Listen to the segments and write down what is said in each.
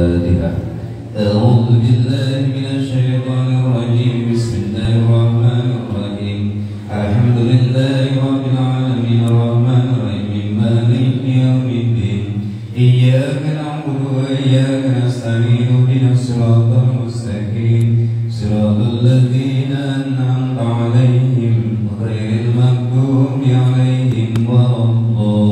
الفاتحة. أعوذ بالله من الشيطان الرجيم. بسم الله الرحمن الرحيم. الحمد لله رب العالمين الرحمن الرحيم مالك يوم الدين. إياك نعبد وإياك نستعين اهدنا الصراط المستقيم صراط الذين أنعمت عليهم غير المغضوب عليهم ولا الضالين.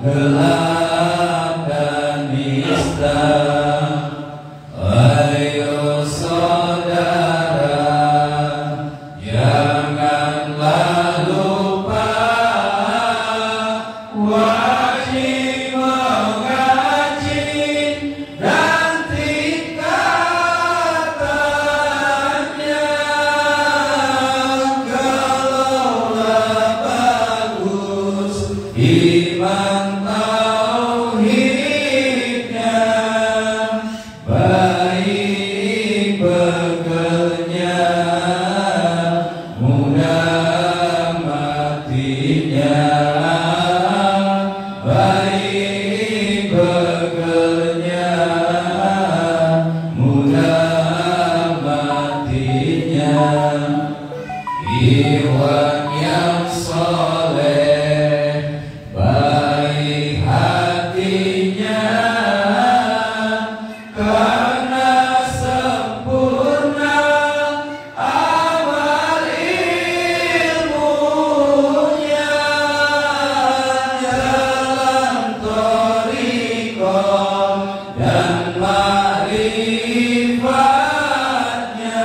gelap dan nista. Ayo saudara, janganlah lupa wajib mengaji dan tingkatannya. Kalaulah bagus iman tauhidnya, baik bekerja, mudah matinya. Baik bekerja, mudah matinya. Ikhwan yang soleh, baik hatinya, karena sempurna amal ilmunya. Jalan thariqah dan ma'rifatnya,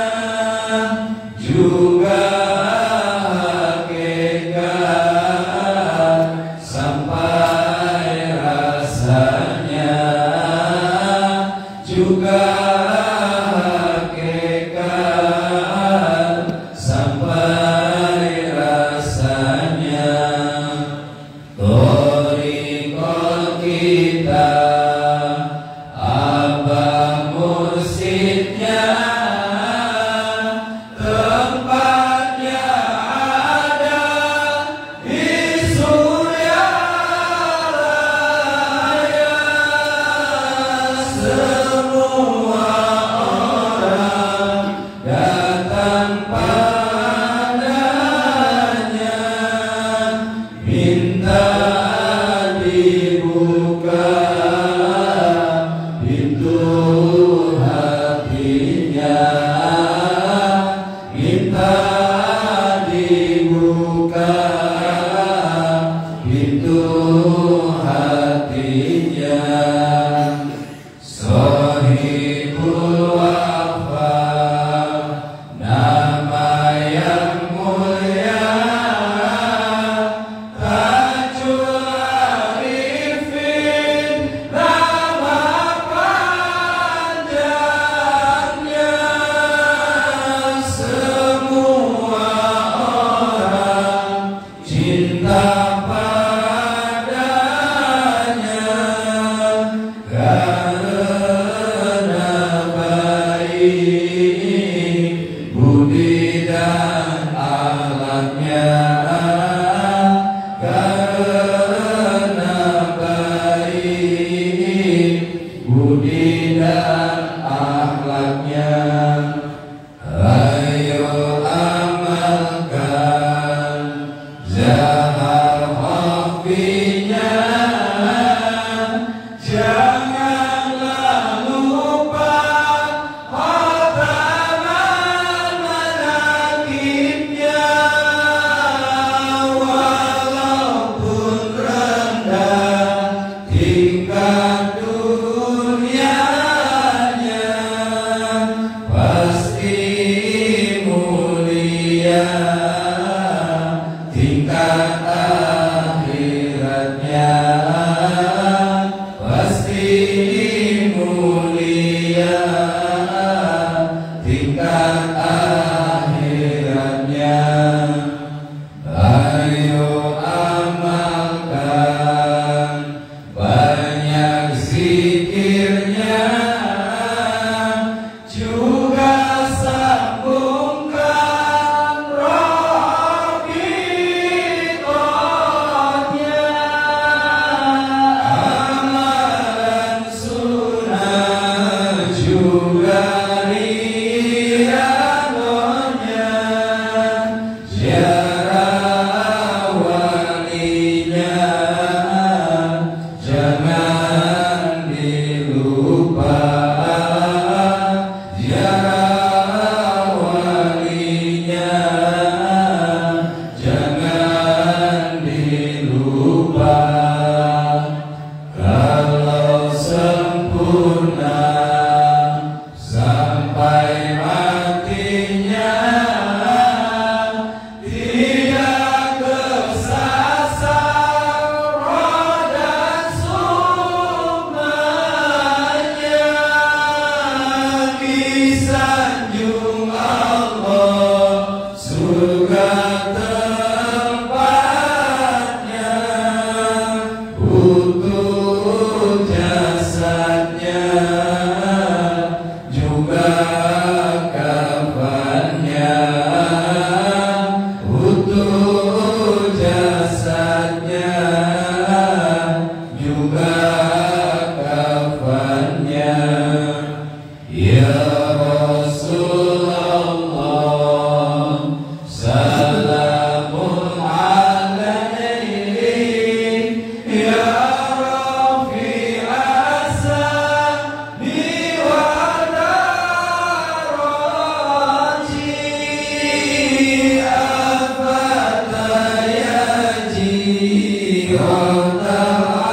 juga hakikat sampai rasanya, juga hakikat sampai rasanya. Thariqah kita Abah mursidnya, tempatnya ada di surya raya. Semua orang datang padanya, minta dibuka pintu hatinya, minta dibuka pintu hatinya. Sohibul Wafa, nama yang mulia, Tajul Arifin, nama panjangnya. Semua orang cinta padanya, karena baik budi dan akhlaknya, karena baik budi dan akhlaknya. Ayo amalkan zahar khafinya, janganlah lupa khataman manaqibnya. Walaupun rendah tingkat dunianya, pasti mulia tingkat akhiratnya. lupa kalau sempurna sampai matinya tidak kesasar roh dan sukmanya disanjung Allah surga tempatnya utuh jasadnya juga kafannya utuh jasadnya juga kafannya ya Rasulullah salamun alaihi ya Rafi asani wa daraji afata yaji alamin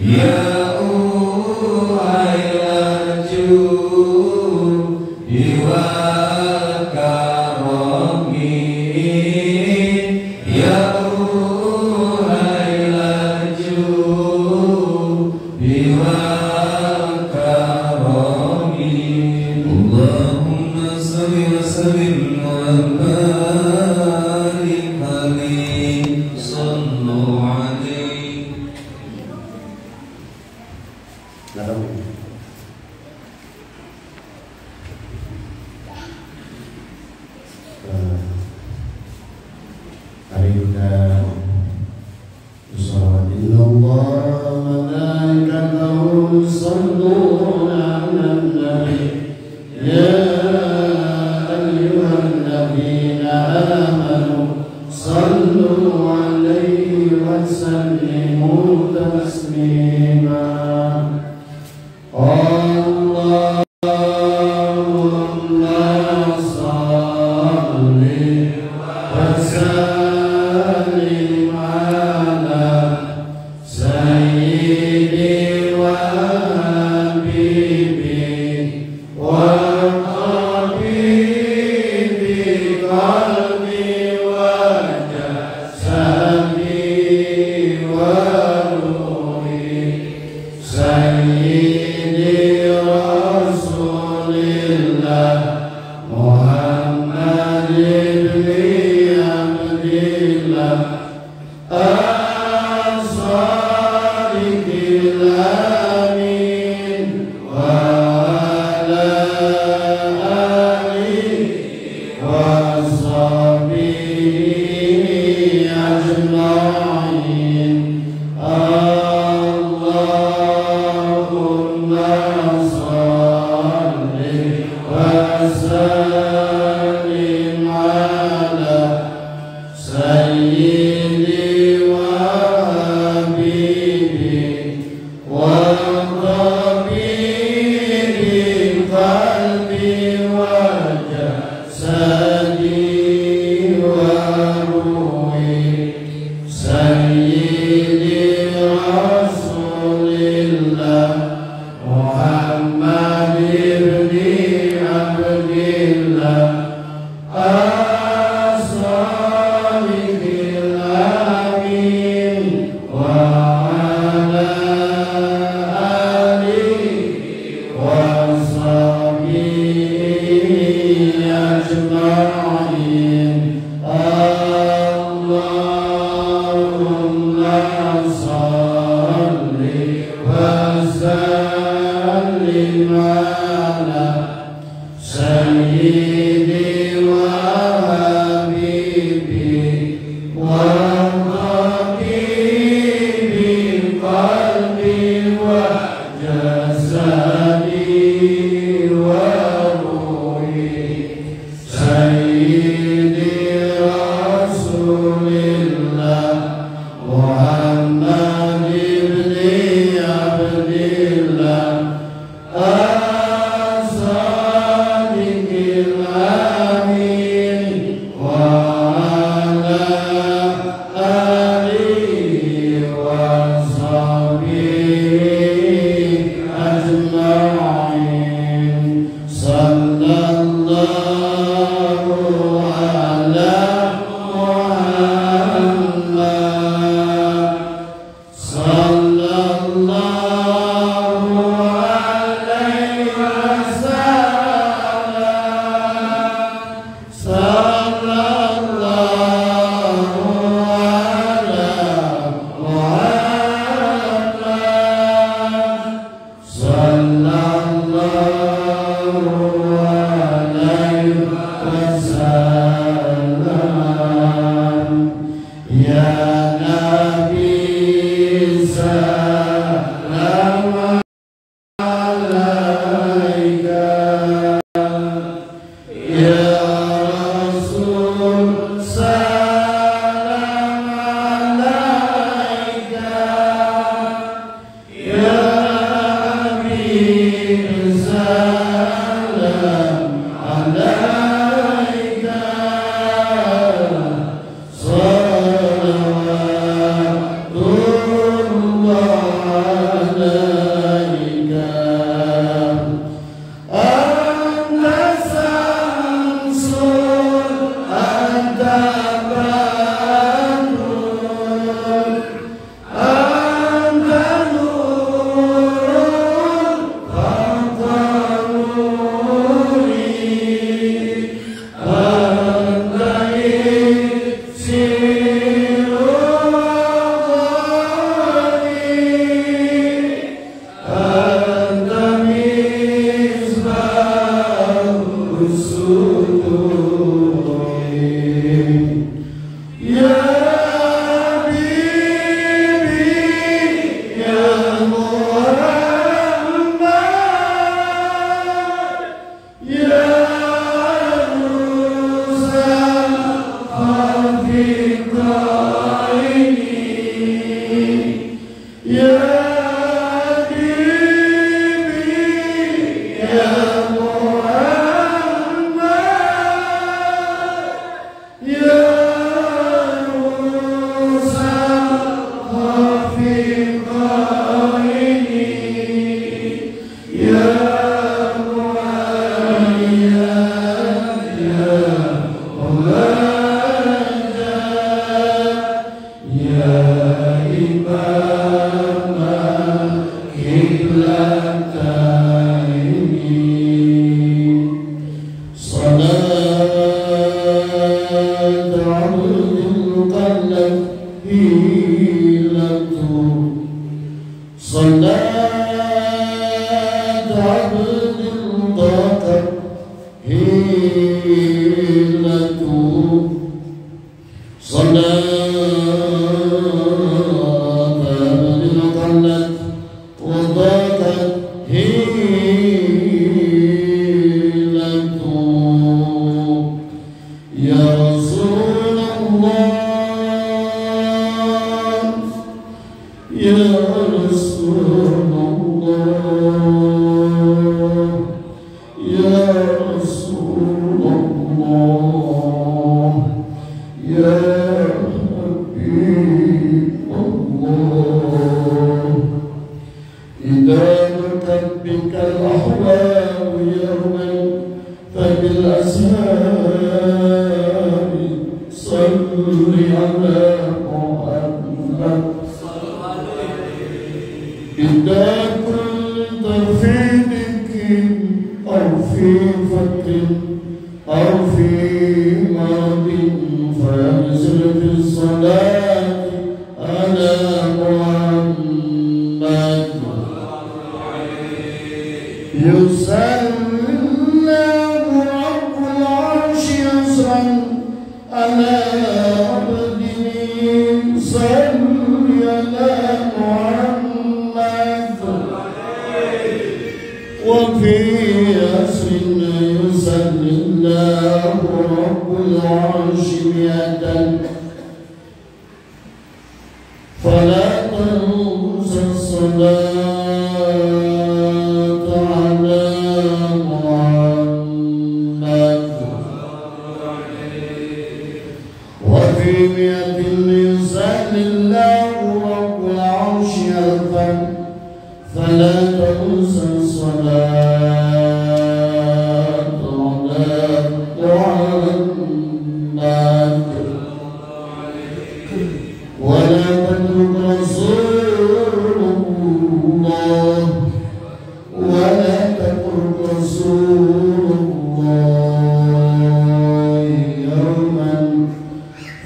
ya Allahumma salli wa sallim wa barik alaihi sallu alaihi. Amin.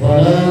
ولا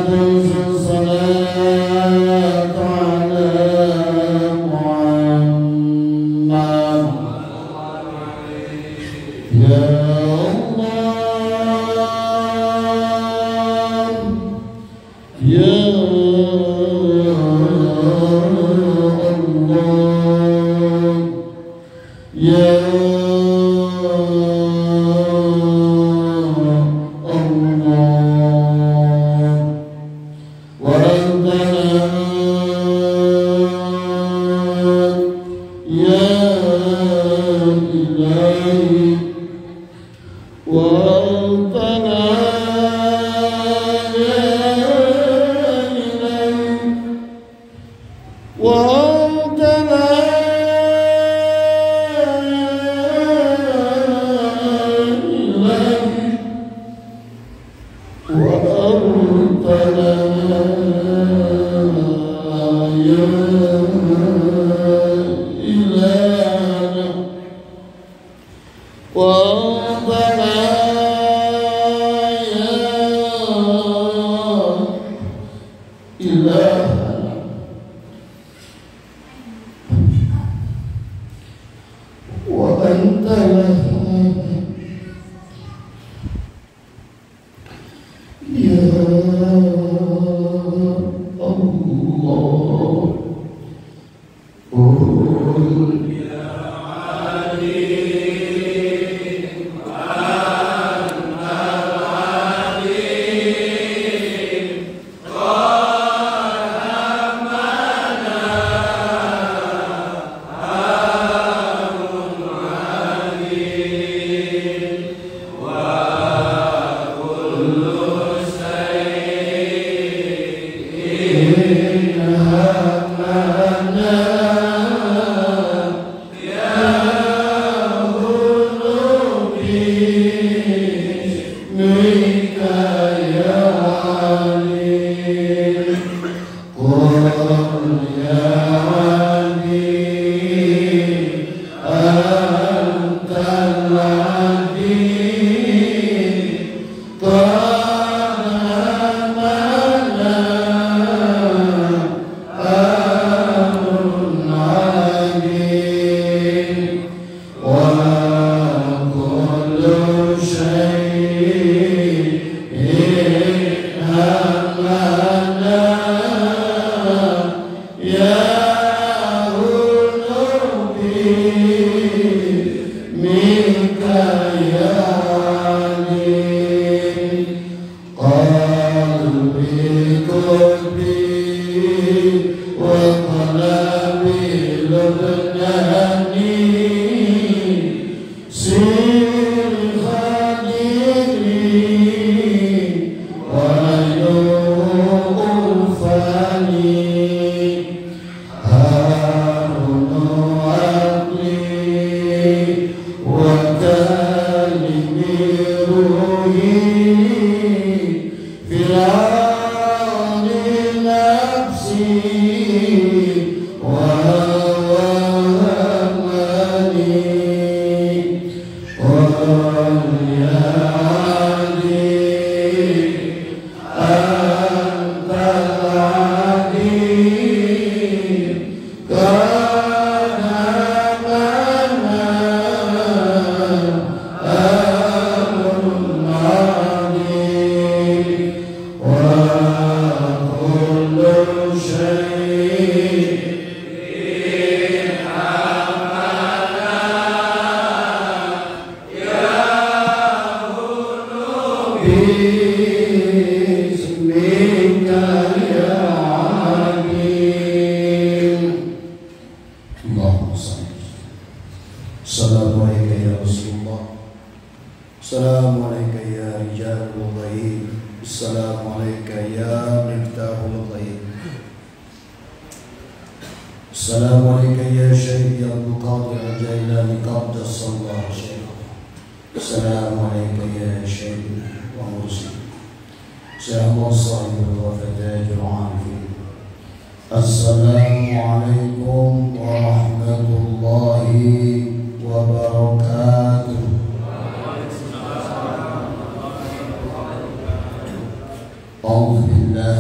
أعوذ بالله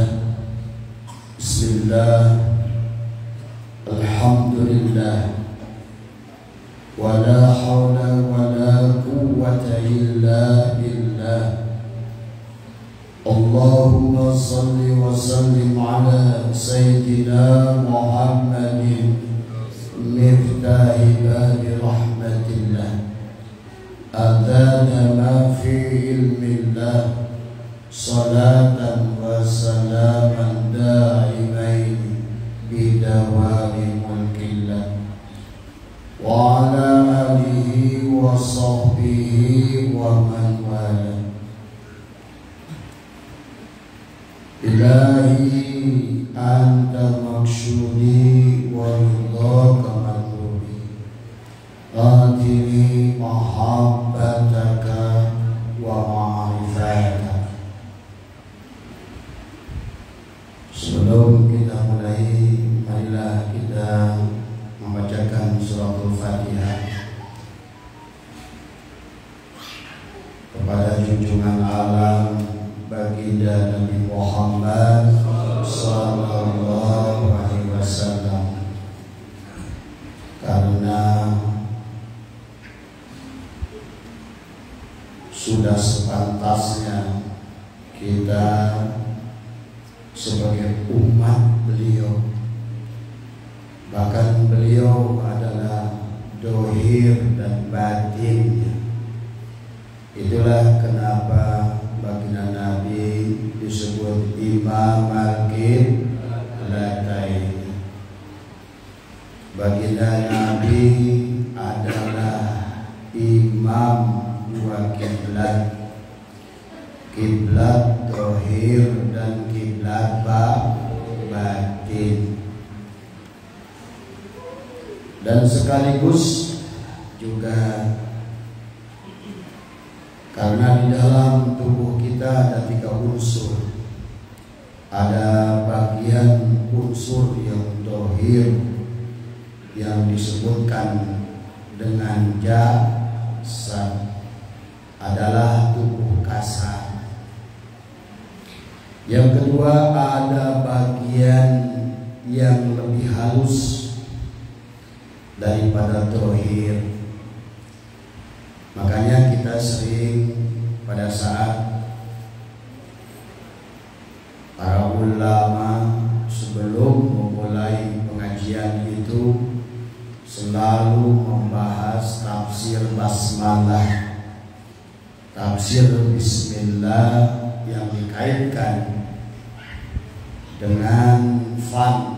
Bismillah, alhamdulillah, wala hawla wala quwwata illa billah. Allahumma salli wa sallim ala Sayyidina Muhammadin miftahi babi rahmatillah, adana ma fi ilmillah, salatan wa salaman da'imain bidawami mulkillah, wa ala alihi wa sahbihi wa man wala. Ilahi anta maksudi wa ridhaka matlubi, atini mahabbataka wa ma'rifataka. Sebelum kita mulai, marilah kita membacakan suratul Fatihah kepada junjungan alam baginda Nabi Muhammad sallallahu alaihi wasallam, karena sudah sepantasnya kita sebagai umat beliau, bahkan beliau adalah dohir dan batinnya. Itulah kenapa baginda Nabi disebut Imam al-Qiblatain. Baginda Nabi adalah imam dua kiblat, kiblat zahir dan kiblat batin, dan sekaligus juga karena di dalam tubuh kita ada 3 unsur. Ada bagian unsur yang zahir yang disebutkan dengan jasad, adalah tubuh kasar. Yang kedua, ada bagian yang lebih halus daripada zahir. Makanya kita sering pada saat para ulama sebelum memulai pengajian itu selalu membahas tafsir basmalah, tafsir bismillah yang dikaitkan dengan fan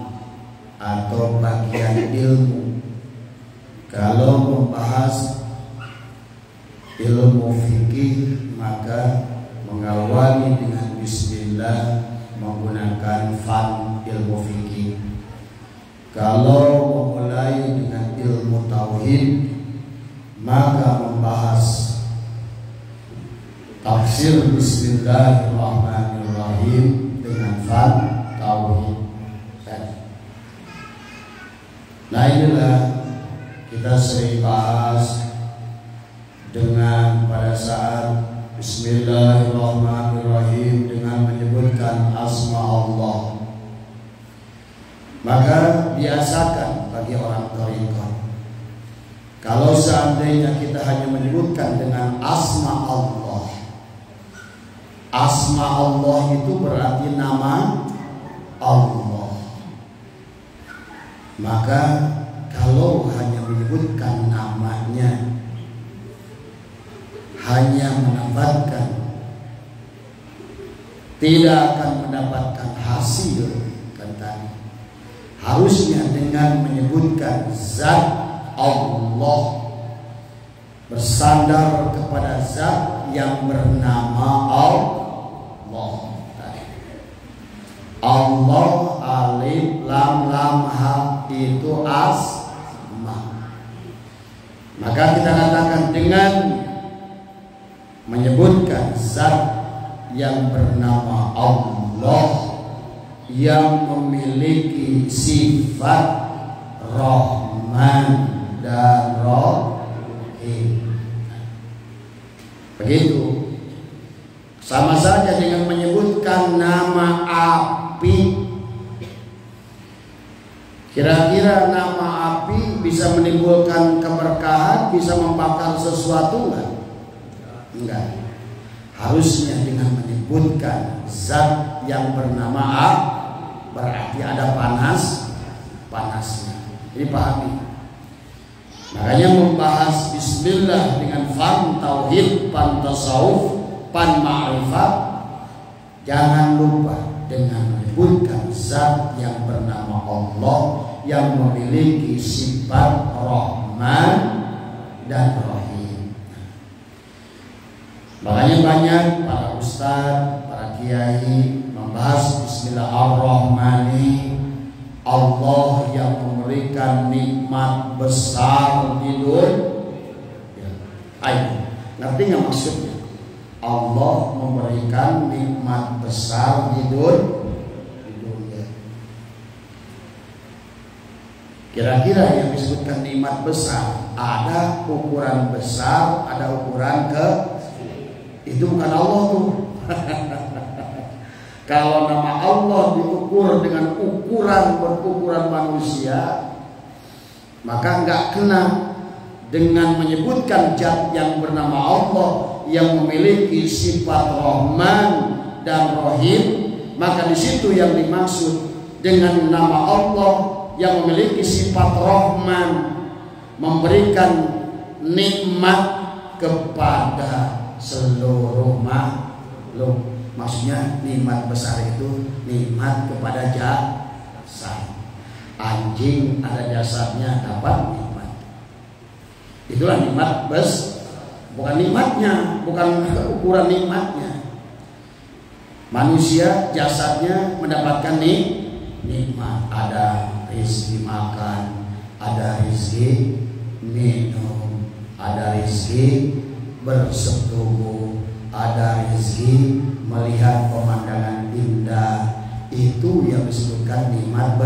atau bagian ilmu. Kalau membahas ilmu fikih maka mengawali dengan bismillah, menggunakan fan ilmu fikih. Kalau memulai dengan ilmu tauhid maka membahas tafsir bismillahirrahmanirrahim dengan fan tauhid. Nah, inilah kita sering bahas dengan pada saat bismillahirrahmanirrahim dengan menyebutkan asma Allah. Maka biasakan bagi orang thariqah, kalau seandainya kita hanya menyebutkan dengan asma Allah, asma Allah itu berarti nama Allah. Maka kalau hanya menyebutkan namanya, hanya menambahkan, tidak akan mendapatkan hasil kan tadi. Harusnya dengan menyebutkan zat Allah, bersandar kepada zat yang bernama Allah. Allah alif lam lam ha itu asma. Maka kita katakan dengan menyebutkan zat yang bernama Allah yang memiliki sifat Rahman dan Rahim. Begitu. Sama saja dengan menyebutkan nama api. Kira-kira nama api bisa menimbulkan keberkahan, bisa membakar sesuatu enggak? Enggak. Harusnya dengan menyebutkan zat yang bernama api, berarti ada panasnya. Jadi pahami. Makanya membahas bismillah dengan fan tauhid, fan tasawuf, fan ma'rifat, jangan lupa dengan menyebutkan zat yang bernama Allah yang memiliki sifat Rahman dan Rahim. Makanya banyak para ustaz, para kiai membahas Bismillahirrahmanirrahim, Allah yang memberikan nikmat besar di dunia. Ayo, ngerti nggak maksudnya? Allah memberikan nikmat besar di dunia. Kira-kira yang disebutkan nikmat besar, ada ukuran besar, ada ukuran itu bukan Allah tuh. Kalau nama Allah diukur dengan ukuran manusia, maka nggak kena dengan menyebutkan zat yang bernama Allah yang memiliki sifat Rahman dan Rahim. Maka di situ yang dimaksud dengan nama Allah yang memiliki sifat Rahman, memberikan nikmat kepada seluruh makhluk. Maksudnya nikmat besar itu nikmat kepada jasad. Anjing ada jasadnya dapat nikmat. Itulah nikmat bukan nikmatnya, bukan ukuran nikmatnya. Manusia jasadnya mendapatkan nikmat, ada rezeki makan, ada rezeki minum, ada rezeki bersetubuh, ada rezeki melihat pemandangan indah. Itu yang disebutkan nikmat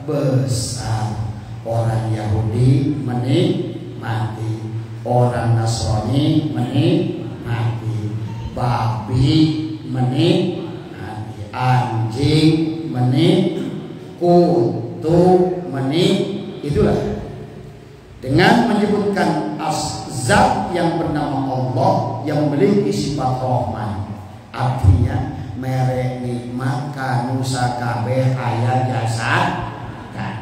besar. Orang Yahudi menikmati, orang Nasrani menikmati, babi menikmati, anjing menikmati, kutu menikmati. Itulah dengan menyebutkan zat yang bernama Allah yang memiliki sifat Rahman, artinya merek nikmat kanu sakabeh aya jasad kan.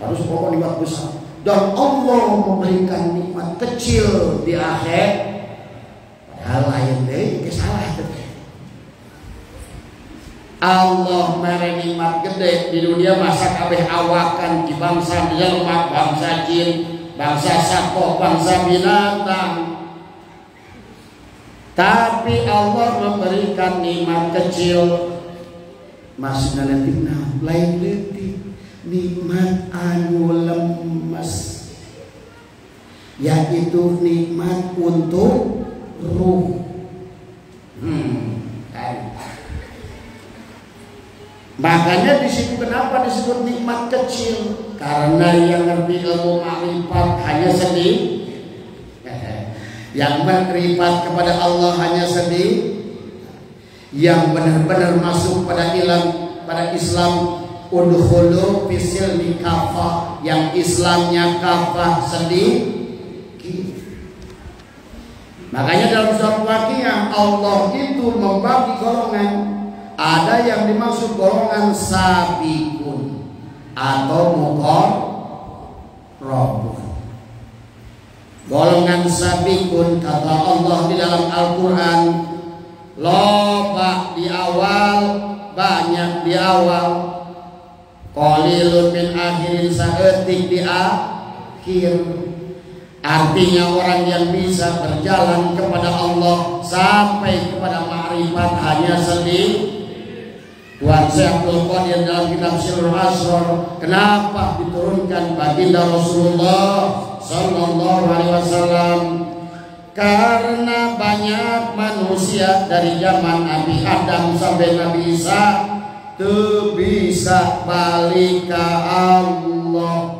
Harus pokok nikmat besar. Dan Allah memberikan nikmat kecil di akhir. Padahal lain deh kesalah tuh. Allah merek nikmat gede di dunia masa kabeh awakan di bangsa jelma, bangsa jin, bangsa sapo, bangsa binatang. Tapi Allah memberikan nikmat kecil. Masih naletina lain letik nikmat anu lemes, yaitu nikmat untuk ruh. Makanya di situ kenapa disebut nikmat kecil? Karena yang ngerti ilmu makrifat hanya sedih. Yang makrifat kepada Allah hanya sedih. Yang benar-benar masuk pada Islam udkhulu fisilmi kafah, yang Islamnya kafah sedih. Makanya dalam surat Waqiah Allah itu membagi golongan. Ada yang dimaksud golongan sabiqun atau muqarrabun. Golongan sabiqun kata Allah di dalam Al-Quran, loba di awal, banyak di awal, qalilun min akhirin, saeutik di akhir. Artinya orang yang bisa berjalan kepada Allah sampai kepada ma'rifat hanya sedih. Tuan Syekh Abdul Qadir dalam kitab Sirrul Asrar, kenapa diturunkan baginda Rasulullah sallallahu alaihi wasallam? Karena banyak manusia dari zaman Nabi Adam sampai Nabi Isa teu bisa balik ke Allah.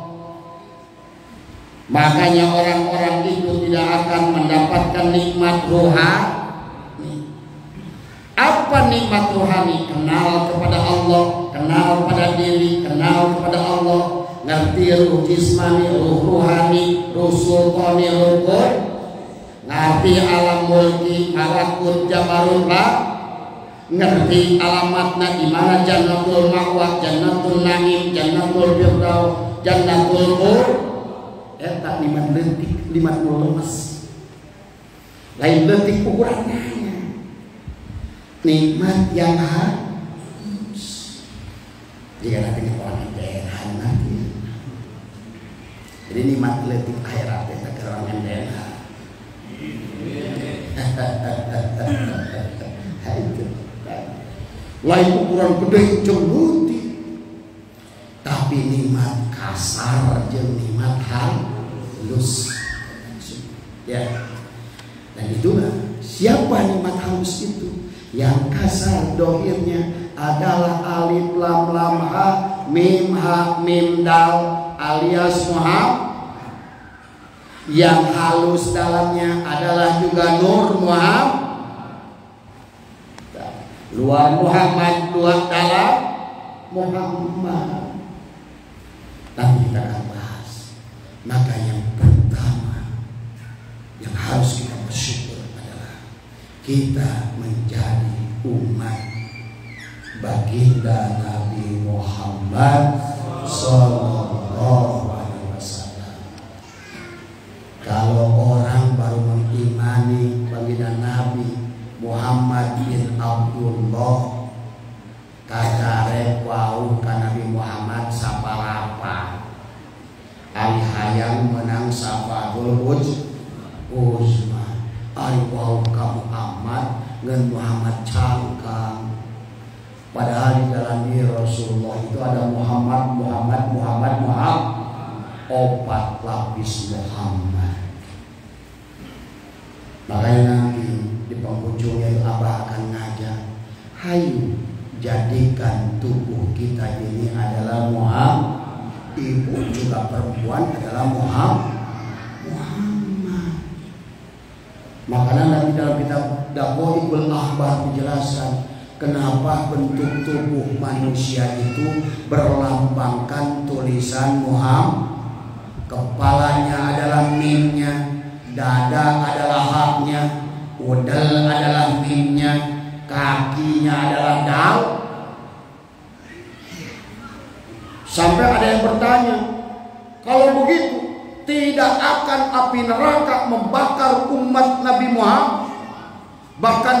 Makanya orang-orang itu tidak akan mendapatkan nikmat rohani. Apa nikmat rohani? Kenal kepada Allah, kenal pada diri, kenal kenal kepada Allah, ngerti ruh jismani, ruh ruhani, ruh sultani, ruh qur, ngerti alam mulki, malakut, jabarut lah, ngerti alamatna di mana jannatul ma'wa, jannatul na'im, jannatul firdaus, jannatul qur. Eta 5 detik 50 lemes. Lain detik ukurannya. Nikmat yang halus. Jika nanti orang yang nanti. Jadi nikmat letik akhirat itu ke orang yang DNA. Lain ukuran gede jengluti. Tapi nikmat kasar jeung nikmat halus. Ya. Dan itulah siapa nikmat halus itu? Yang kasar dohirnya adalah alif lam lam ha mim dal alias Muhammad. Yang halus dalamnya adalah juga nur Muhammad. Luar Muhammad, luar dalam Muhammad. Tapi kita akan bahas. Maka yang pertama yang harus kita bersyukur adalah kita menjadi umat baginda Nabi Muhammad Sallallahu Alaihi Wasallam. Kalau orang baru mengimani baginda Nabi Muhammad bin Abdullah, kacarek wau ka Nabi Muhammad sapalapa, ari hayang menang safatul uzma, ari wau ka Muhammad ngan Muhammad cangkang. Padahal di dalam diri Rasulullah itu ada Muhammad, opat lapis Muhammad. Makanya nanti di penghujungnya Abah akan ngajak, hayu jadikan tubuh kita ini adalah Muhammad, ibu juga perempuan adalah Muhammad. Makanya nanti dalam kitab Daqaiqul Akhbar dijelaskan kenapa bentuk tubuh manusia itu berlambangkan tulisan Muhammad. Kepalanya adalah mimnya, dada adalah haknya, udel adalah mimnya, kakinya adalah dal. Sampai ada yang bertanya, kalau begitu tidak akan api neraka membakar umat Nabi Muhammad, bahkan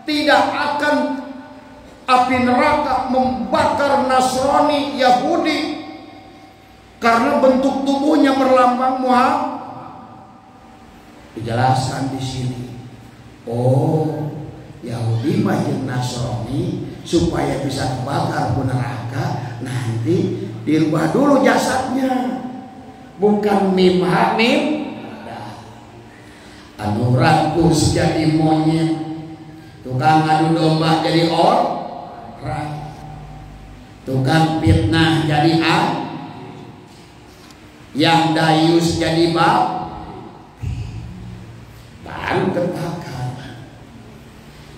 tidak akan api neraka membakar Nasrani, Yahudi, karena bentuk tubuhnya berlambang Muhammad. Dijelaskan di sini. Oh, Yahudi majeng Nasrani supaya bisa kebakar pun neraka, nanti dirubah dulu jasadnya, bukan mim hamim, anu rakus jadi monyet, tukang adu domba jadi orang, tukang fitnah jadi yang dayus jadi baru terbakar.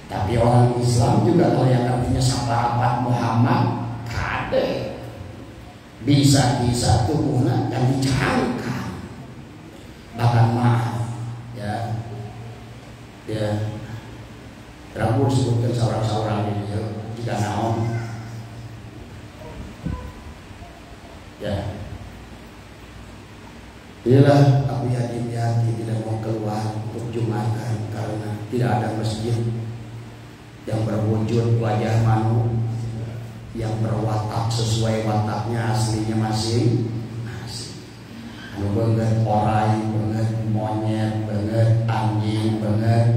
Tapi orang Islam juga kalau yang artinya sahabat Muhammad kade bisa tubuhnya dan dicangkang, bahkan maaf ya Rabu sebutkan seorang ini jika naon ya. Inilah Abu Yatim Yati tidak mau keluar untuk Jumatan karena tidak ada masjid yang berwujud wajah manu yang berwatak sesuai wataknya aslinya masing. Anu banget orai, banget monyet, banget anjing, banget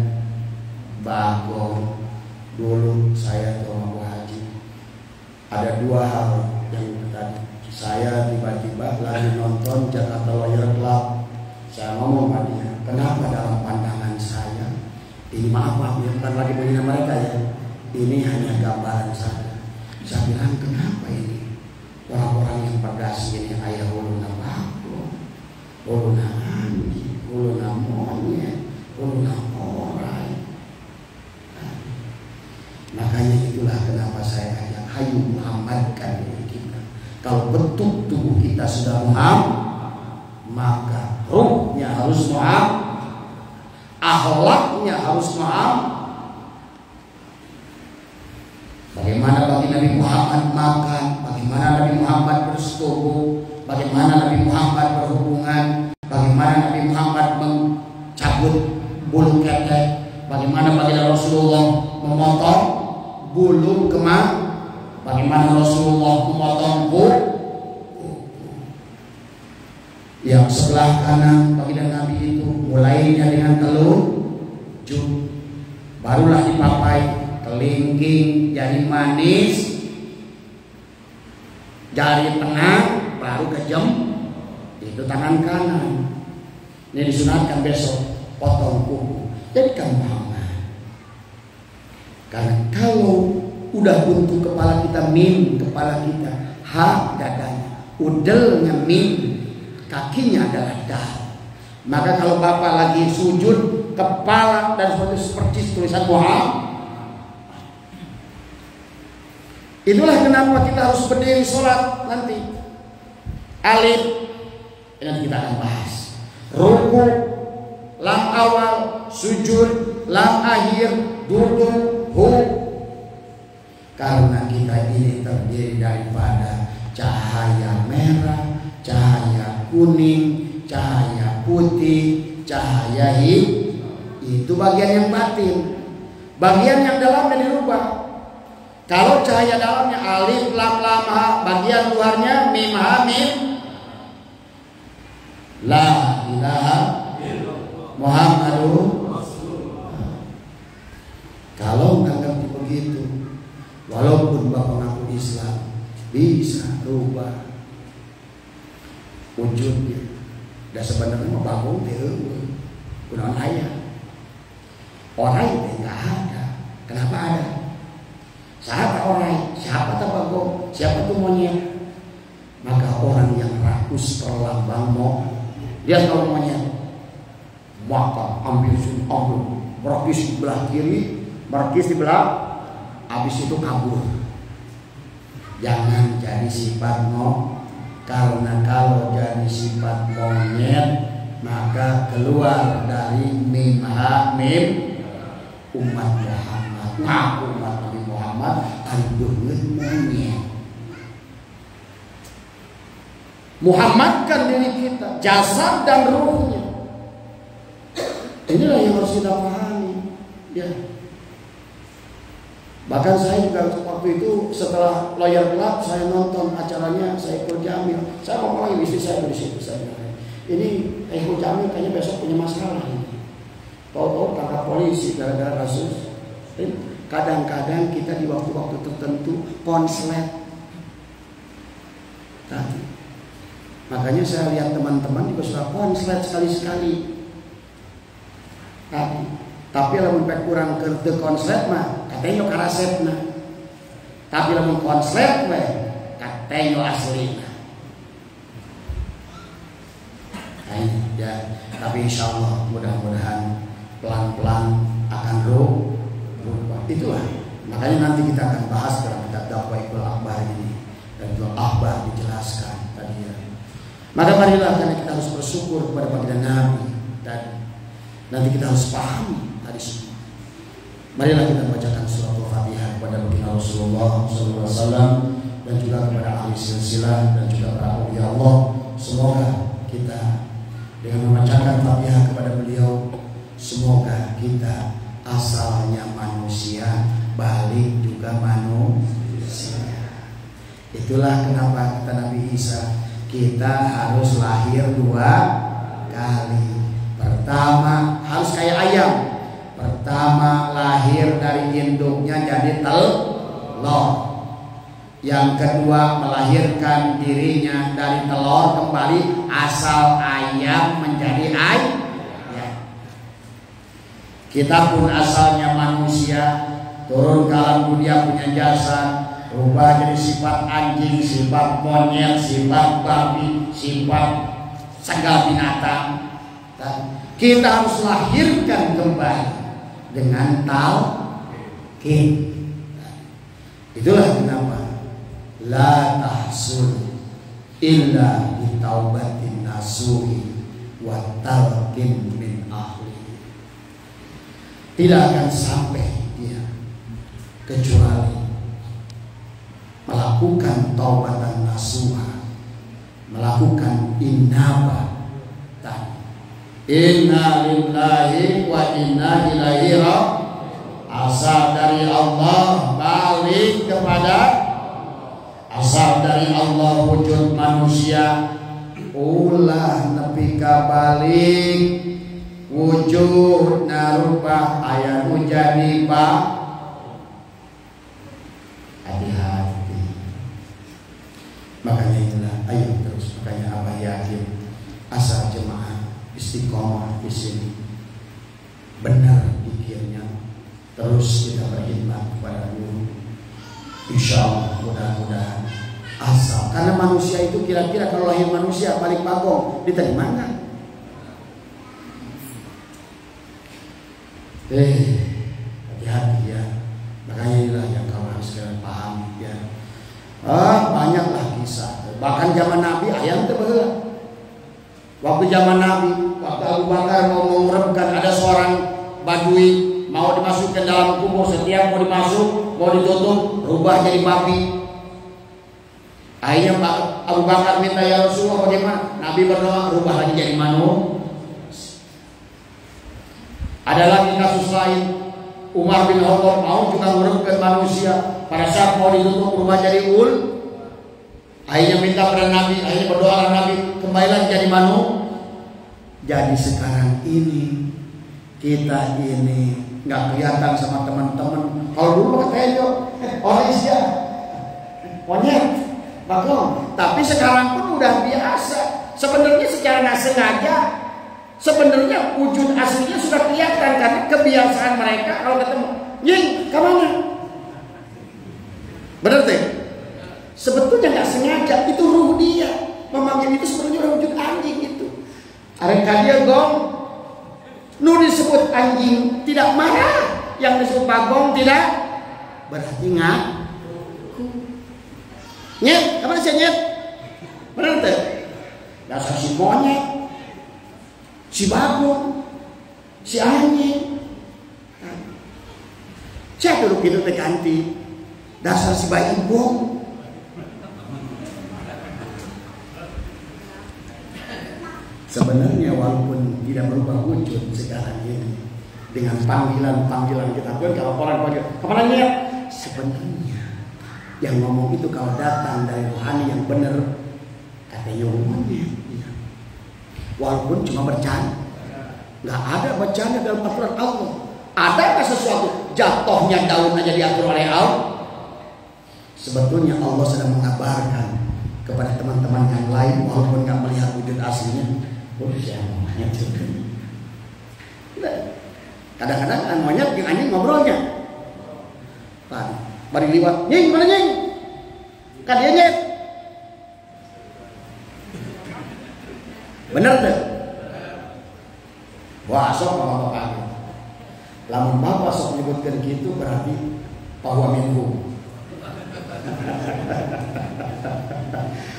bagong. Dulu saya ke Abu Haji ada 2 hal yang tadi. Saya tiba-tiba lagi nonton Jakarta Lawyer Club. Saya ngomong sama dia, kenapa dalam pandangan saya ini, maaf ya, bukan lagi menghina mereka ya, ini hanya gambaran saja. Saya bilang kenapa ini orang-orang yang perdasi ini ayah uluna bako, uluna anjing, uluna monyet, uluna orai. Makanya itulah kenapa saya ajak hayu Muhammad kan ini kita. Kalau bentuk tubuh kita sudah Muhammad, maka ruhnya harus Muhammad, akhlaknya harus Muhammad. Bagaimana bagi Nabi Muhammad makan, bagaimana Nabi Muhammad bersetubuh, bagaimana Nabi Muhammad berhubungan, bagaimana Nabi Muhammad mencabut bulu ketek, bagaimana baginda Rasulullah memotong bulu kemah, bagaimana Rasulullah memotong kuku yang sebelah kanan baginda Nabi itu mulainya dengan telunjuk, barulah dipapai kelingking, jari manis, jari tengah, baru kejem, itu tangan kanan. Ini disunatkan besok, potong kuku. Jadikan Muhammad. Karena kalau udah bentuk kepala kita mim, kepala kita ha dadanya, udelnya mim, kakinya adalah dal. Maka kalau bapak lagi sujud, kepala dan seperti tulisan Muhammad. Itulah kenapa kita harus berdiri sholat nanti. Alif, nanti kita akan bahas. Ruku, lam awal, sujud, lam akhir, duduk, hu. Karena kita ini terdiri daripada cahaya merah, cahaya kuning, cahaya putih, cahaya hitam. Itu bagian yang batin. Bagian yang dalamnya dirubah. Kalau cahaya dalamnya alif lam lam ha, bagian luarnya mim ha mim. La ilaha Muhammadur Rasulullah. Kalau nggak ngerti begitu, walaupun bapak ngaku Islam, bisa rubah wujudnya. Dan sebenarnya mau bangun deh, gunakan ayat. Orang itu nggak ada. Kenapa ada? Siapa orang? Siapa tabago? Siapa tuh monyet? Maka orang yang rakus terlambang mau dia tahu monyet, maka ambil merakis di belah kiri, merakis di belah, habis itu kabur. Jangan jadi sifat mau, karena kalau jadi sifat monyet maka keluar dari mim ha mim umat Muhammad. Ngaku umat Nabi Muhammad andungeun monyet. Muhammadkan diri kita, jasad dan ruhnya. Inilah yang harus kita pahami. Ya. Bahkan saya juga waktu itu setelah Lawyer Club saya nonton acaranya Saiful Jamil. Saya ngomong lagi istri saya di situ, saya bilang, ini Saiful Jamil kayaknya besok punya masalah ini. Tahu-tahu tangkap polisi gara-gara kasus. Kadang-kadang kita di waktu-waktu tertentu konslet. Tadi. Makanya saya lihat teman-teman juga sudah konslet sekali-sekali. Tapi lamun pek kurang ke konslet mah katanya karasetna. Tapi lamun konslet we katanya aslina. Nah, ya, tapi insyaallah mudah-mudahan pelan-pelan akan berubah. Itulah. Makanya nanti kita akan bahas dalam kitab Dakwaiqul Akbar ini dan juga Akbar dijelaskan tadi ya. Maka marilah karena kita harus bersyukur kepada baginda Nabi dan nanti kita harus pahami tadi semua. Marilah kita bacakan surah Al-Fatihah kepada baginda Rasulullah SAW dan juga kepada ahli silsilah dan juga para aulia Allah. Semoga kita dengan membacakan Fatihah kepada beliau, semoga kita asalnya manusia, balik juga manusia. Itulah kenapa kata Nabi Isa, kita harus lahir 2 kali. Pertama harus kayak ayam. Pertama lahir dari induknya jadi telur. Yang kedua melahirkan dirinya dari telur kembali asal ayam menjadi ayam. Kita pun asalnya manusia, turun ke alam dunia punya jasad, rubah jadi sifat anjing, sifat monyet, sifat babi, sifat segala binatang. Kita harus lahirkan kembali dengan talqin. Itulah kenapa la tahsul illa bitaubatin nasuhi wa talqin min ahli. Tidak akan sampai dia kecuali melakukan taubatan nasuha, melakukan inaba tadi. Inna lillahi wa inna ilaihi raji'un. Asal dari Allah, balik kepada asal dari Allah wujud manusia, ulah nepi ka balik wujud narubah aya nu jadi pak. Hati-hati. Makanya inilah ayo terus, makanya Abah yakin asal jemaah istiqomah di sini, benar pikirnya, terus kita berkhidmat kepada guru. Insya Allah mudah-mudahan asal, karena manusia itu kira-kira kalau lahir manusia balik bagong diterima nggak? Hati-hati ya. Makanya inilah yang kamu harus kalian pahami ya. Banyaklah kisah. Bahkan zaman Nabi ayam terbelah. Waktu zaman Nabi, waktu Abu Bakar mau mengurepkan, ada seorang Badui mau dimasukkan dalam kubur, setiap mau dimasuk, mau ditutup, rubah jadi babi. Akhirnya Abu Bakar minta, ya Rasulullah bagaimana? Nabi berdoa, rubah lagi jadi manusia. Ada lagi kasus lain, Umar bin Khattab mau juga mengurepkan manusia, pada saat mau ditutup rubah jadi ul. Akhirnya minta pada Nabi, akhirnya berdoa Nabi, kembali lagi jadi manusia. Jadi sekarang ini kita ini nggak kelihatan sama teman-teman. Kalau dulu katanya orang Asia monyet, bakong. Tapi sekarang pun udah biasa. Sebenarnya secara nggak sengaja, sebenarnya wujud aslinya sudah kelihatan karena kebiasaan mereka kalau ketemu, nying, kemana? Bener deh. Sebetulnya nggak sengaja, itu ruh dia memanggil itu, sebenarnya wujud anjing itu. Ada dia gong, nu disebut anjing tidak marah, yang disebut bagong tidak berarti ngaku. Nyet, apa sih nyet? Bener tuh. Dasar si monyet, si bagong, si anjing. Siapa dulu gitu ganti? Dasar si bayi bong. Sebenarnya walaupun tidak berubah wujud sekarang ini, dengan panggilan-panggilan kita pun, kalau orang panggil kemana ya? Sebenarnya yang ngomong itu kalau datang dari rohani yang benar, kata Yohannya, ya. Walaupun cuma bercanda, nggak ada bercanda dalam aturan Allah. Adakah sesuatu jatuhnya daun aja diatur oleh Allah? Sebetulnya Allah sedang mengabarkan kepada teman-teman yang lain, walaupun nggak melihat wujud aslinya. Kadang-kadang monyet dengan anjing ngobrolnya. Bari liwat, nying mana nying? Kan dia nyet. Bener tuh. Wah, sok mama bapak. Lamun bapak sok menyebutkan gitu berarti bahwa minum.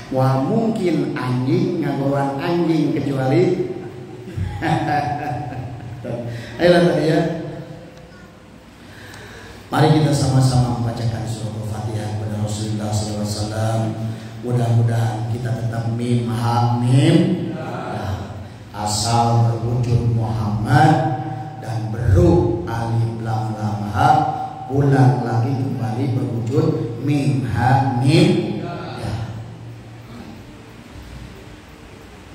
Wah, mungkin anjing ngagoran anjing kecuali ayolah tadi ya. Mari kita sama-sama membacakan surah Al-Fatihah kepada Rasulullah SAW. Mudah-mudahan kita tetap mim ha mim ya. Asal berwujud Muhammad dan beru alif lam lam ha, ulang lagi kembali berwujud mim ha mim.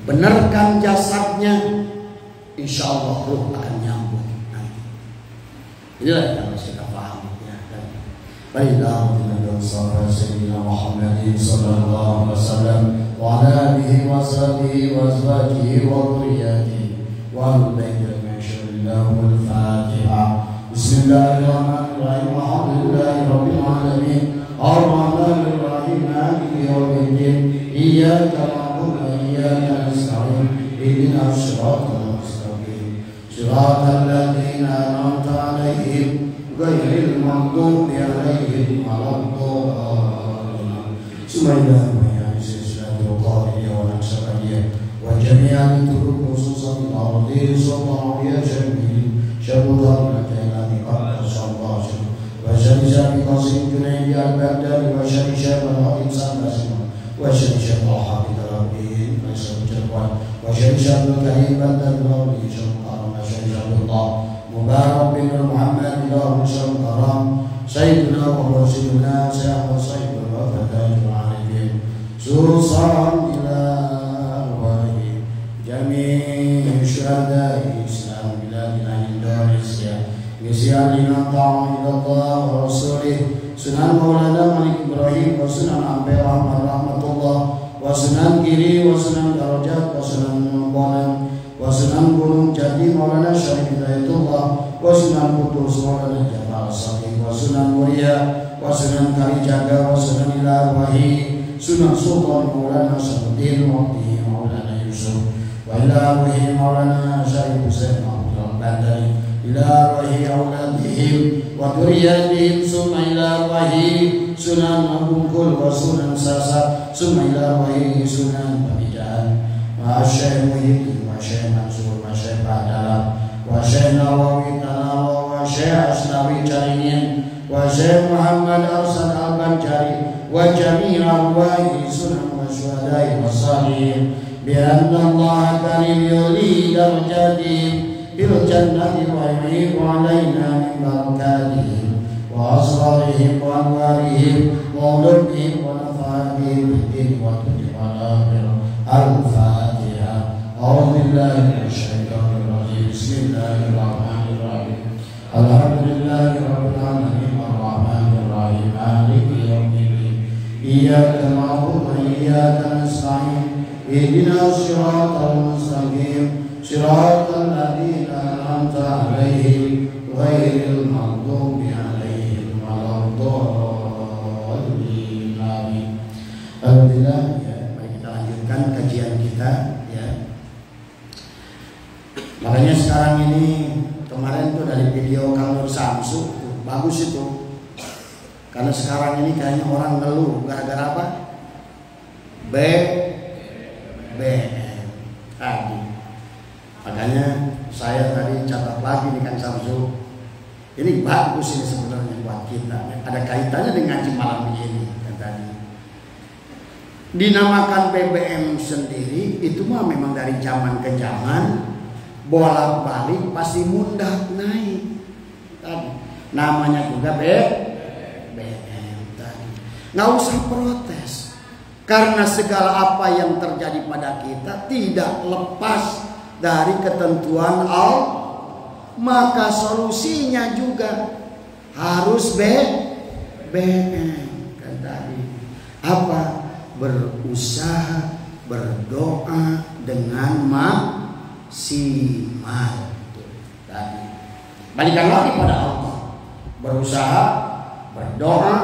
Benarkan jasadnya, insya Allah ruh akan nyambung nanti. Inilah yang harus kita pahami ya. Baiklah, Sayyidina Muhammad sallallahu alaihi wasallam wa ala alihi wa sahbihi wa azwajihi wa dhurriyyatihi wa bayyana syarrillahu al-Fatihah. Bismillahirrahmanirrahim. Alhamdulillahi rabbil alamin. Ar-Rahmanir Rahim. Maliki yaumiddin. Iyyaka na'budu wa iyyaka nasta'in. Ihdinas siratal mustaqim. Siratal ladzina an'amta 'alaihim ghairil maghdubi 'alaihim waladdallin. Bismillahirrahmanirrahim. معاوية شربه شر ظالمة التي قبل الله وشر شاب قاسم جنيد البغدادي وشر شاب الخطيب سلاسل وشر شاب حافظ ربه وشر جبار وشر شاب الكريم بلد ربه شر وشر شاب الله مبارك بن محمد الله شر كرام سيدنا ومرشدنا شيخ سيد الوفداء العارفين سوصا إلى أرواح جميع شهداء الإسلام بلادنا إندونيسيا بسيادنا طاعة إلى الله ورسوله سنن مولانا مالك إبراهيم وسنن أنبياء رحمة الله وسنن كيري وسنن درجات وسنن بونان وسنن gunung jati Maulana Syarif Hidayatullah وسنن Kudus Maulana Jamal Sadiq وسنن Muria وسنن Kalijaga وسنن إلى Arwahi Sunan Sultan Maulana Syarifudin Waqti Maulana Yusuf وإلى Arwahi Maulana Syarif Hussein Abdul Bandari إلى Arwahi أولادهم وذرياتهم ثم إلى Arwahi Sunan Abungkul وسنن Sasa ثم إلى Arwahi Sunan Pabijaan Syekh Muhyiddin wa Syekh Mansur wa Syekh Ba'dalah wa Syekh Nawawi Tanawa wa Syekh Asnawi Caringin wa Syekh Muhammad Arsad Al-Banjari wa jami' arwahi sunan wa syuhada'i wa salihin bi anna Allah karim yuli darajatihim bil jannati wa yuhibu alaina min barakatihim wa asrarihim wa anwarihim wa ulumihim wa nafatihim bid wa tujibala al-Fatihah. أعوذ بالله من الشيطان الرجيم بسم الله الرحمن الرحيم الحمد لله رب العالمين الرحمن الرحيم مالك يوم الدين إياك نعبد وإياك نستعين اهدنا الصراط المستقيم صراط الذين أنعمت عليهم غير المغضوب عليهم ولا الضالين آمين. Alhamdulillah ya, mari kita lanjutkan kajian kita ya. Makanya sekarang ini kemarin tuh dari video Kang Nur Samsu tuh, bagus itu. Karena sekarang ini kayaknya orang ngeluh gara-gara apa? BBM tadi. Makanya saya tadi catat lagi nih Kang Samsu. Ini bagus ini sebenarnya buat kita. Ada kaitannya dengan ngaji malam ini kan tadi. Dinamakan BBM sendiri itu mah memang dari zaman ke zaman. Bolak-balik pasti mudah naik tadi. Namanya juga BBM tadi. Nggak usah protes. Karena segala apa yang terjadi pada kita tidak lepas dari ketentuan Allah. Maka solusinya juga harus BBM kan tadi. Apa? Berusaha, berdoa dengan maksimal tadi. Balikan lagi pada Allah. Berusaha, berdoa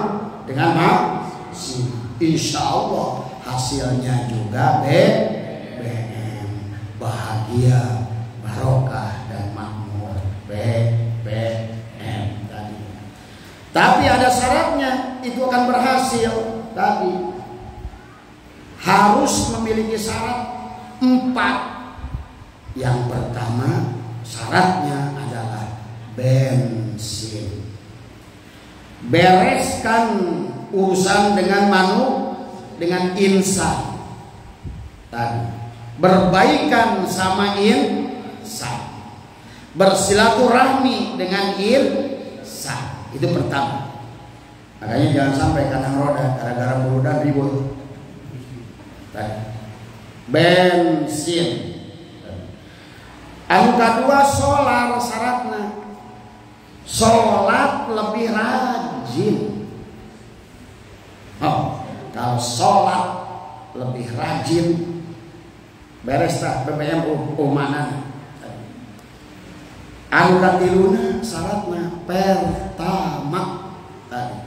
dengan maksimal. Insya Allah hasilnya juga BBM, bahagia, barokah dan makmur. BBM tadi. Tapi ada syaratnya, itu akan berhasil tadi. Harus memiliki syarat 4. Yang pertama syaratnya adalah bensin. Bereskan urusan dengan dengan insan tadi. Berbaikan sama insan. Bersilaturahmi dengan insan. Itu pertama. Makanya jangan sampai kadang roda gara-gara buludan ribut. Bensin. Anu kedua solar syaratnya. Sholat lebih rajin. Kalau sholat lebih rajin, beres tak BBM umanan. Anu katiluna syaratnya pertama tadi.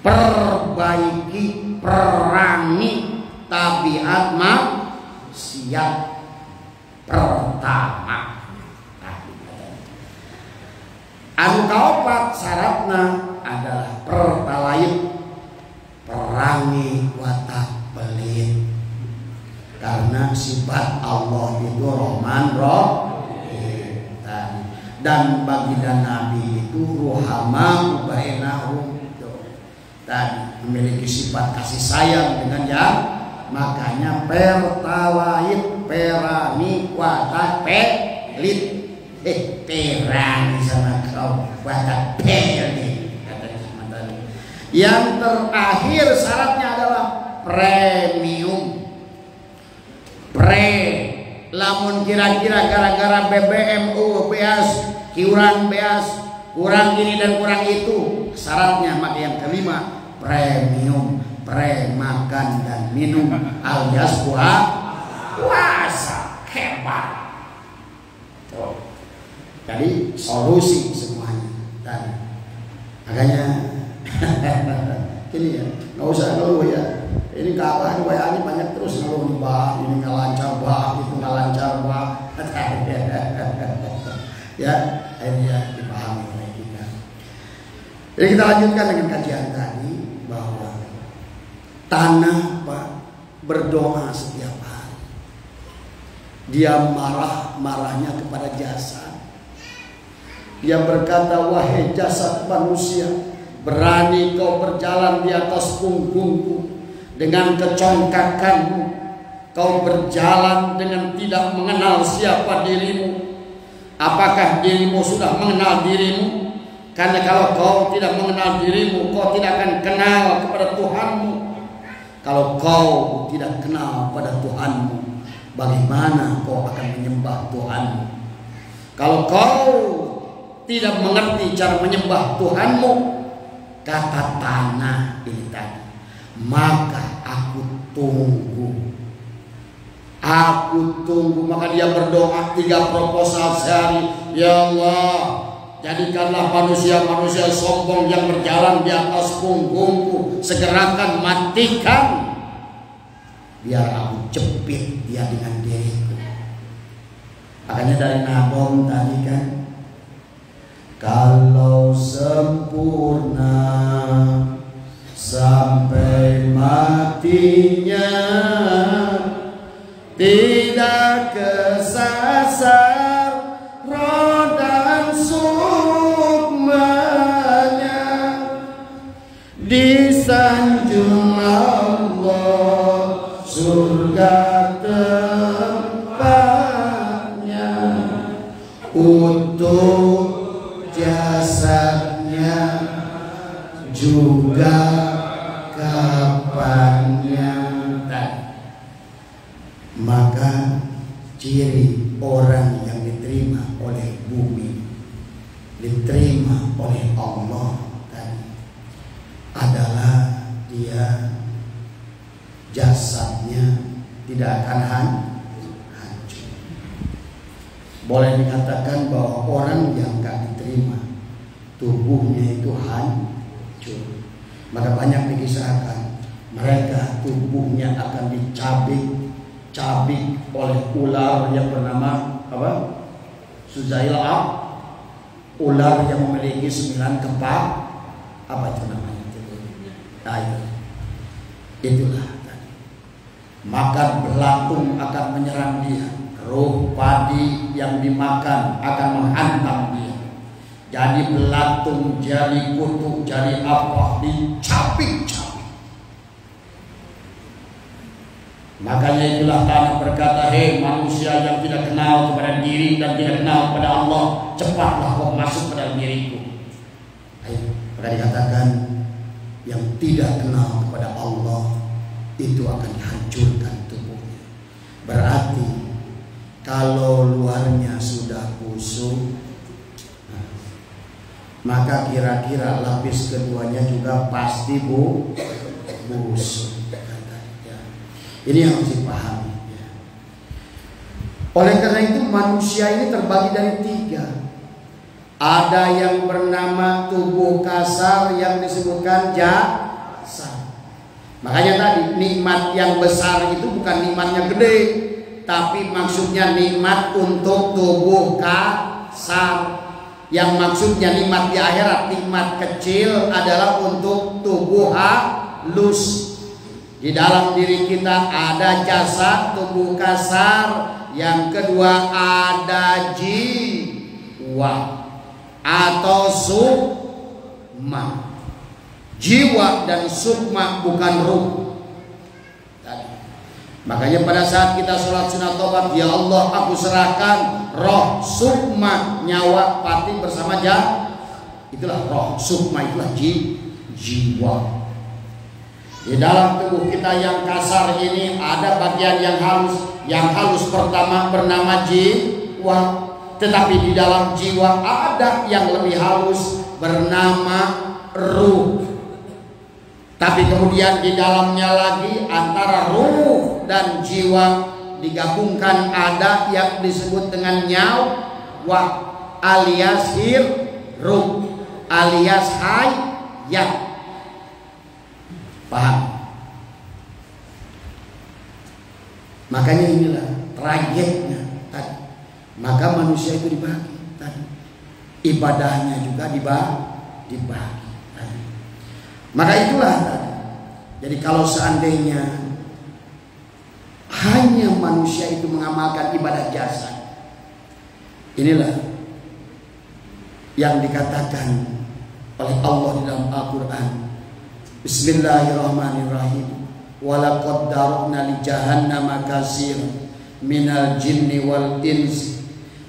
Perbaiki, perangi tabiat maksiat pertama. Anu kaopat syaratna adalah pertalait, perangi watak pelit. Karena sifat Allah itu Rahman Rahim. dan baginda Nabi itu ruhama bainahum, tadi memiliki sifat kasih sayang dengan yang, makanya pertawait perani wata pelit perani sama kau wata pelit. Yang terakhir syaratnya adalah premium. Lamun kira-kira gara-gara BBM beas, kurang beas, kurang ini dan kurang itu, syaratnya maka yang kelima premium, makan dan minum alias puasa hebat. Jadi solusi semuanya. Dan makanya ini ya, nggak usah ngeluh ya. Ini keadaan WA ini banyak terus ngeluh nih, bah ini nggak lancar, bah itu nggak lancar, bah. Ya, akhirnya dipahami oleh kita. Jadi kita lanjutkan dengan kajian tadi bahwa tanah Pak berdoa setiap hari. Dia marahnya kepada jasad. Dia berkata, wahai jasad manusia, berani kau berjalan di atas punggungku dengan kecongkakanmu, kau berjalan dengan tidak mengenal siapa dirimu. Apakah dirimu sudah mengenal dirimu? Karena kalau kau tidak mengenal dirimu, kau tidak akan kenal kepada Tuhanmu. Kalau kau tidak kenal pada Tuhanmu, bagaimana kau akan menyembah Tuhanmu? Kalau kau tidak mengerti cara menyembah Tuhanmu, kata tanah ini tadi, maka aku tunggu. Maka dia berdoa 3 proposal sehari. Ya Allah, jadikanlah manusia-manusia sombong yang berjalan di atas punggungku, segerakan matikan, biar aku jepit dia dengan diriku. Makanya dari Nabom tadi kan, kalau sempurna sampai matinya, tidak kesasar roh dan sukmanya, disanjung Allah surga tempatnya, untuk jasadnya juga kapannya. Maka ciri orang yang diterima oleh bumi, diterima oleh Allah tadi, adalah dia jasadnya tidak akan hancur. Boleh dikatakan bahwa orang yang gak diterima tubuhnya itu hancur. Maka banyak dikisahkan mereka tubuhnya akan dicabik oleh ular yang bernama apa? Suzailah, ular yang memiliki 9 kepala, apa itu namanya? Nah, itulah tadi. Maka belatung akan menyerang dia, roh padi yang dimakan akan menghantam dia. Jadi belatung, jadi kutuk, jadi apa, dicabik-cabik. Makanya itulah tanah berkata, hei manusia yang tidak kenal kepada diri dan tidak kenal kepada Allah, cepatlah kau masuk pada diriku. Maka dikatakan yang tidak kenal kepada Allah itu akan dihancurkan tubuhnya. Berarti kalau luarnya sudah busuk, maka kira-kira lapis keduanya juga pasti busuk. Ini yang harus dipahami. Oleh karena itu manusia ini terbagi dari 3. Ada yang bernama tubuh kasar yang disebutkan jasad. Makanya tadi nikmat yang besar itu bukan nikmatnya gede, tapi maksudnya nikmat untuk tubuh kasar. Yang maksudnya nikmat di akhirat, nikmat kecil adalah untuk tubuh halus. Di dalam diri kita ada jasad, tubuh kasar. Yang kedua ada jiwa. atau sukma. Jiwa dan sukma bukan ruh. Makanya pada saat kita sholat sunat taubat, ya Allah aku serahkan roh, sukma, nyawa, pati bersama itulah roh, sukma itulah jiwa. Di dalam tubuh kita yang kasar ini ada bagian yang halus. Yang halus pertama bernama jiwa, tetapi di dalam jiwa ada yang lebih halus bernama ruh. Tapi kemudian di dalamnya lagi antara ruh dan jiwa digabungkan ada yang disebut dengan nyawa alias ruh alias hayat. Paham? Makanya inilah tragednya tadi. Maka manusia itu dibagi tadi. Ibadahnya juga dibagi tadi. Maka itulah tadi. Jadi kalau seandainya hanya manusia itu mengamalkan ibadah jasa, inilah yang dikatakan oleh Allah di dalam Al-Quran. Bismillahirrahmanirrahim. Walaqad darabna li jahannama katsiran minal jinni wal insi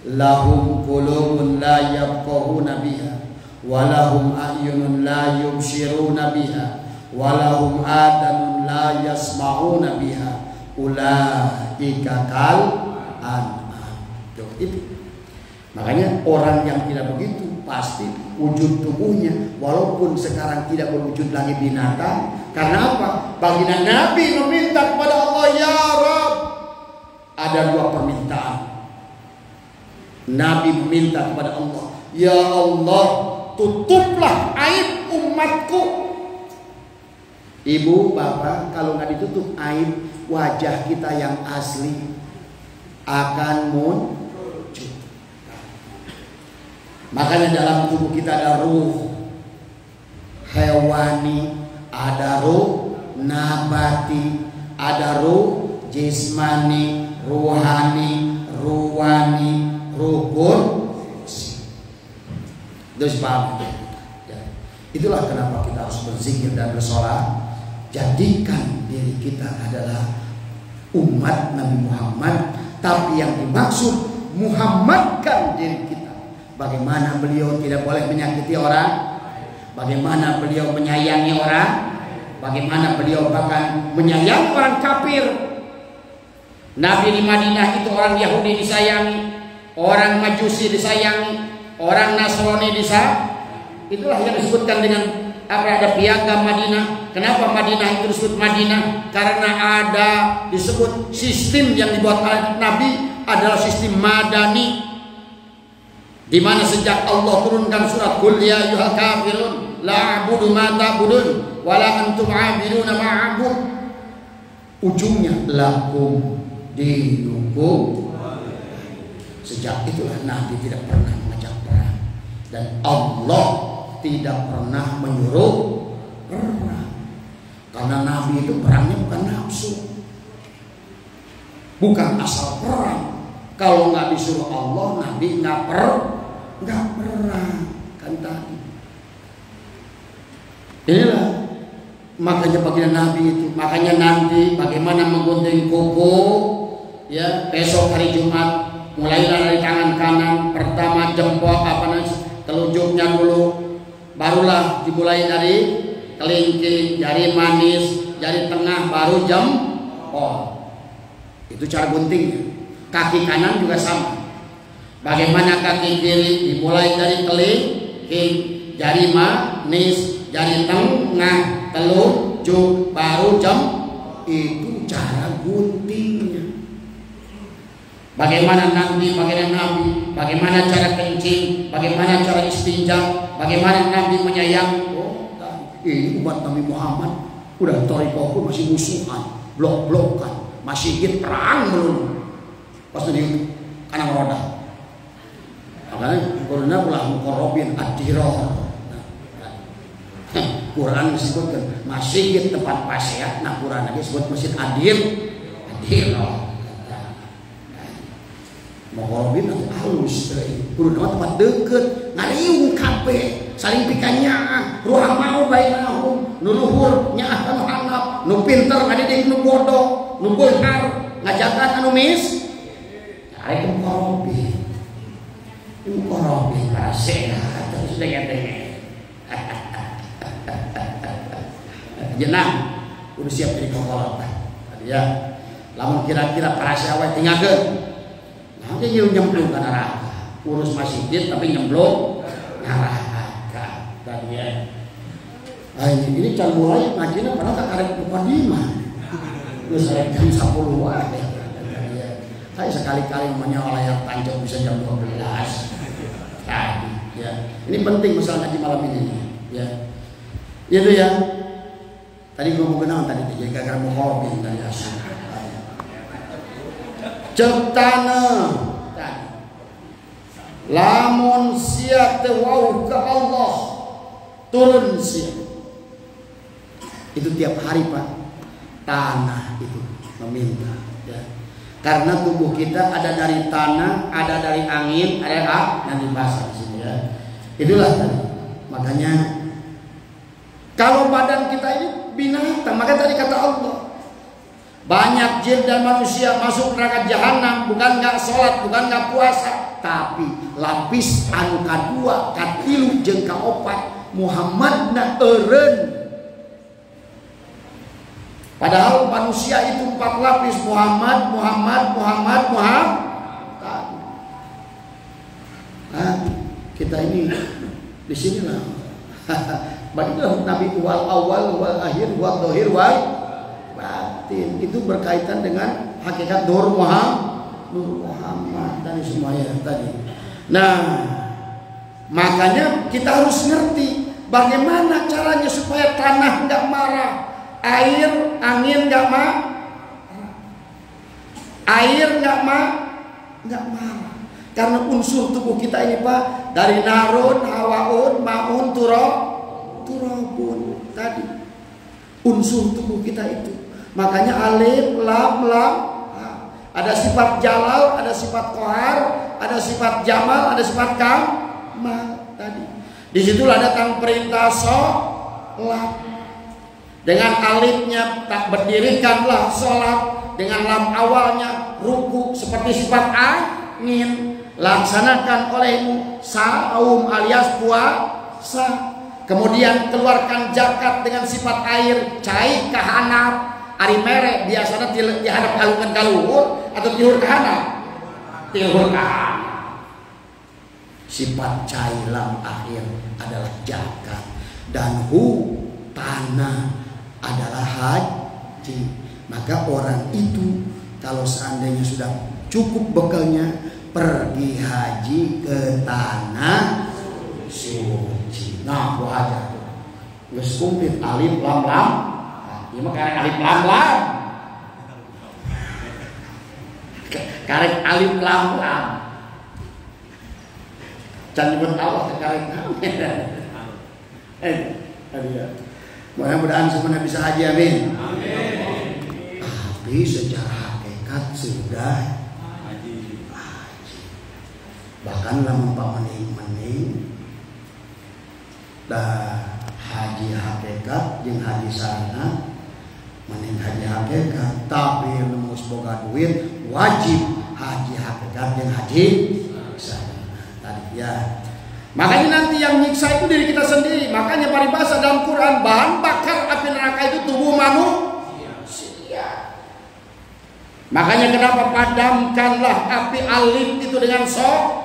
lahum qulubun la yafqahuna biha walahum a'yunun la yubsiruna biha walahum adanun la yasma'una biha ulaika kal an'am. Itu makanya orang yang tidak begitu pasti wujud tubuhnya walaupun sekarang tidak berwujud lagi binatang. Karena apa? Baginda Nabi meminta kepada Allah, ya Rabb. Ada dua permintaan. Nabi meminta kepada Allah, ya Allah, tutuplah aib umatku. Ibu, bapak, kalau nggak ditutup aib, wajah kita yang asli akan muncul. Makanya dalam tubuh kita ada ruh hewani, ada ruh nabati, ada ruh jismani, ruhani, ruwani, rukun. Terus paham ya. Itulah kenapa kita harus berzikir dan bersolat. Jadikan diri kita adalah umat Nabi Muhammad, tapi yang dimaksud Muhammadkan diri kita. Bagaimana beliau tidak boleh menyakiti orang, bagaimana beliau menyayangi orang, bagaimana beliau bahkan menyayangi orang kafir. Nabi di Madinah itu orang Yahudi disayangi, orang Majusi disayangi, orang Nasrani disayangi. Itulah yang disebutkan dengan ada piagam Madinah. Kenapa Madinah itu disebut Madinah? Karena ada disebut sistem yang dibuat oleh Nabi adalah sistem madani, di mana sejak Allah turunkan surat Qul ya ayyuhal kafirun la a'budu ma ta'budun wa la antum 'abiduna ma a'bud. Ujungnya lakum dinukum. Sejak itulah Nabi tidak pernah mengajak perang dan Allah tidak pernah menyuruh perang. Karena Nabi itu perangnya bukan nafsu, bukan asal perang. Kalau nggak disuruh Allah, Nabi nggak perang kan tadi. Inilah makanya bagian Nabi itu. Makanya nanti bagaimana menggunting kuku, ya besok hari Jumat, mulailah dari tangan kanan, pertama jempol telunjuknya dulu, barulah dimulai dari kelingking, jari manis, jari tengah, baru jempol. Itu cara guntingnya. Kaki kanan juga sama. Bagaimana kaki kiri dimulai dari kelingking, jari manis, jari tengah, telunjuk, baru jempol. Itu cara guntingnya. Bagaimana Nabi, bagaimana cara kencing, bagaimana cara istinja, bagaimana Nabi menyayang. Oh, ini umat Nabi Muhammad udah thariqah masih musuhan, blok-blokan, masih ingin perang melulu. Pas di kanan roda. Makanya Qur'annya pula muqarrabin ad-dirah. Quran disebutkan masjid tempat pasya, nah Quran lagi disebut masjid adir. Mokorobin atau halus kudu nama tempat deket ngaliung kabeh saling pikannya ruang mau bainahum nu luhur nyaah anu handap nu pinter ngadidik nu bodoh nu beunghar ngajagan anu mis arek mokorobin parasena terus denge jenang udah siap jadi kokolot tadi ya lamun kira-kira parasena we tinggalkeun nanti nyemplung ke neraka urus masjid tapi nyemplung neraka tadi ya ini can mulai ngajinya padahal tak karek bukan lima terus saya jam 10 aja saya sekali-kali menyalayak tancap bisa jam 12 tadi ya ini penting masalah ngaji malam ini ya itu ya tadi gua mau kenal tadi jadi gara-gara mau hobi tadi asal ciptana lamun sia teu wauh ke Allah turun sia itu tiap hari Pak tanah itu meminta ya karena tubuh kita ada dari tanah ada dari angin ada nanti basah di sini ya itulah tadi makanya kalau badan kita ini binatang maka tadi kata Allah banyak jin dan manusia masuk neraka jahanam bukan nggak sholat bukan nggak puasa tapi lapis anu kadua katilu jeung kaopat Muhammadna eureun padahal manusia itu 4 lapis Muhammad kita ini di sini lah bagilah Nabi wal awal wal akhir wal dhahir wal batin itu berkaitan dengan hakikat Nur Muhammad dan semuanya tadi. Nah, makanya kita harus ngerti bagaimana caranya supaya tanah nggak marah, air, angin nggak marah, air nggak marah. Karena unsur tubuh kita ini Pak dari narun, hawaun, maun, turabun tadi unsur tubuh kita itu. Makanya alif, lam, ada sifat jalal, ada sifat kohar, ada sifat jamal, ada sifat kamal tadi. Disitulah datang perintah sholat. Dengan alifnya tak berdirikanlah sholat. Dengan lam awalnya ruku seperti sifat angin. Laksanakan olehmu saum alias puasa. Kemudian keluarkan zakat dengan sifat air cai kahanap. Ari mere biasanya dihadap alungan kaluhur atau tihur kahanap. Tihur kahanap. Sifat cai lam akhir adalah zakat dan tanah adalah haji. Maka orang itu kalau seandainya sudah cukup bekalnya pergi haji ke tanah suci. Nah, buah aja tuh. Geus kumplit alif lam. Ieu mah karek alif lam. Karek alif lam. Can nyebut Allah karek. Tadi ya. Mudah-mudahan semuanya bisa haji amin. Amin. Tapi secara hakikat sudah haji. Bahkan lama Pak mening dah haji hakikat jeung haji sarana mending haji hakikat tapi lemus boga duit wajib haji hakikat jeung haji sarana tadi ya. Makanya nanti yang nyiksa itu diri kita sendiri. Makanya paribasa dalam Quran bahan bakar api neraka itu tubuh manusia. Makanya kenapa padamkanlah api alif itu dengan sholat.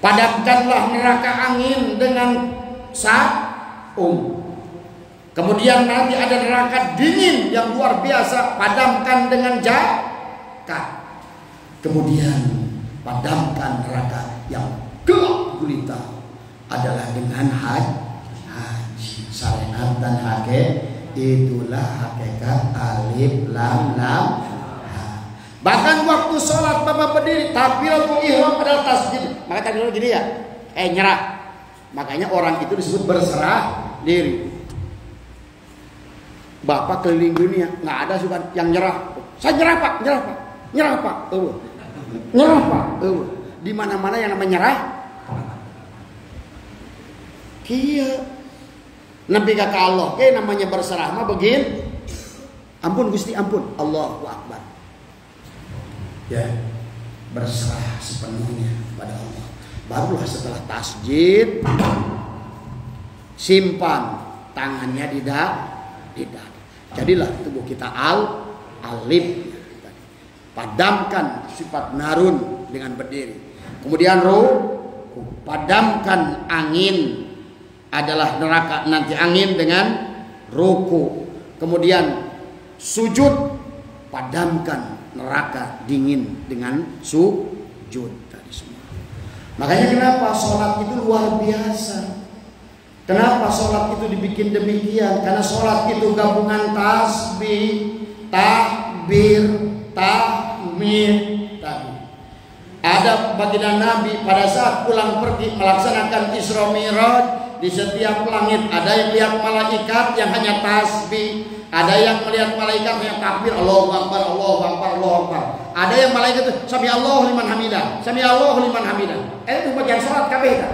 Padamkanlah neraka angin dengan saum. Kemudian nanti ada neraka dingin yang luar biasa, padamkan dengan zakat. Kemudian padamkan neraka yang gelap gulita adalah dengan haji. Sarenat dan hakikat itulah hakikat alif lam. Bahkan waktu sholat Bapak berdiri takbiratul ihram adalah tasbih. Maka tadi dulu gini ya, nyerah. Makanya orang itu disebut berserah diri. Bapak keliling dunia nggak ada suka yang nyerah. Saya nyerah pak. Nyerah Pak. Di mana-mana yang namanya nyerah. Kia. Nabi kata Allah, namanya berserah mah begin. Ampun Gusti, ampun. Allahu Akbar. Ya, berserah sepenuhnya pada Allah. Barulah setelah tasjid, simpan tangannya di dada. Jadilah tubuh kita alif. Padamkan sifat narun dengan berdiri. Kemudian padamkan angin adalah neraka, nanti angin dengan ruku. Kemudian sujud, padamkan neraka dingin dengan sujud tadi semua. Makanya kenapa sholat itu luar biasa. Kenapa sholat itu dibikin demikian? Karena sholat itu gabungan tasbih, takbir, tahmid tadi. Ada baginda Nabi pada saat pulang pergi melaksanakan Isra Mi'raj, di setiap langit ada yang lihat malaikat yang hanya tasbih, ada yang melihat malaikat yang takbir, Allahu Akbar, Allahu Akbar, Allahu Akbar. Ada yang malaikat itu sami Allahu liman hamidah, sami Allahu liman hamidah. Itu bagian salat kabeh kan.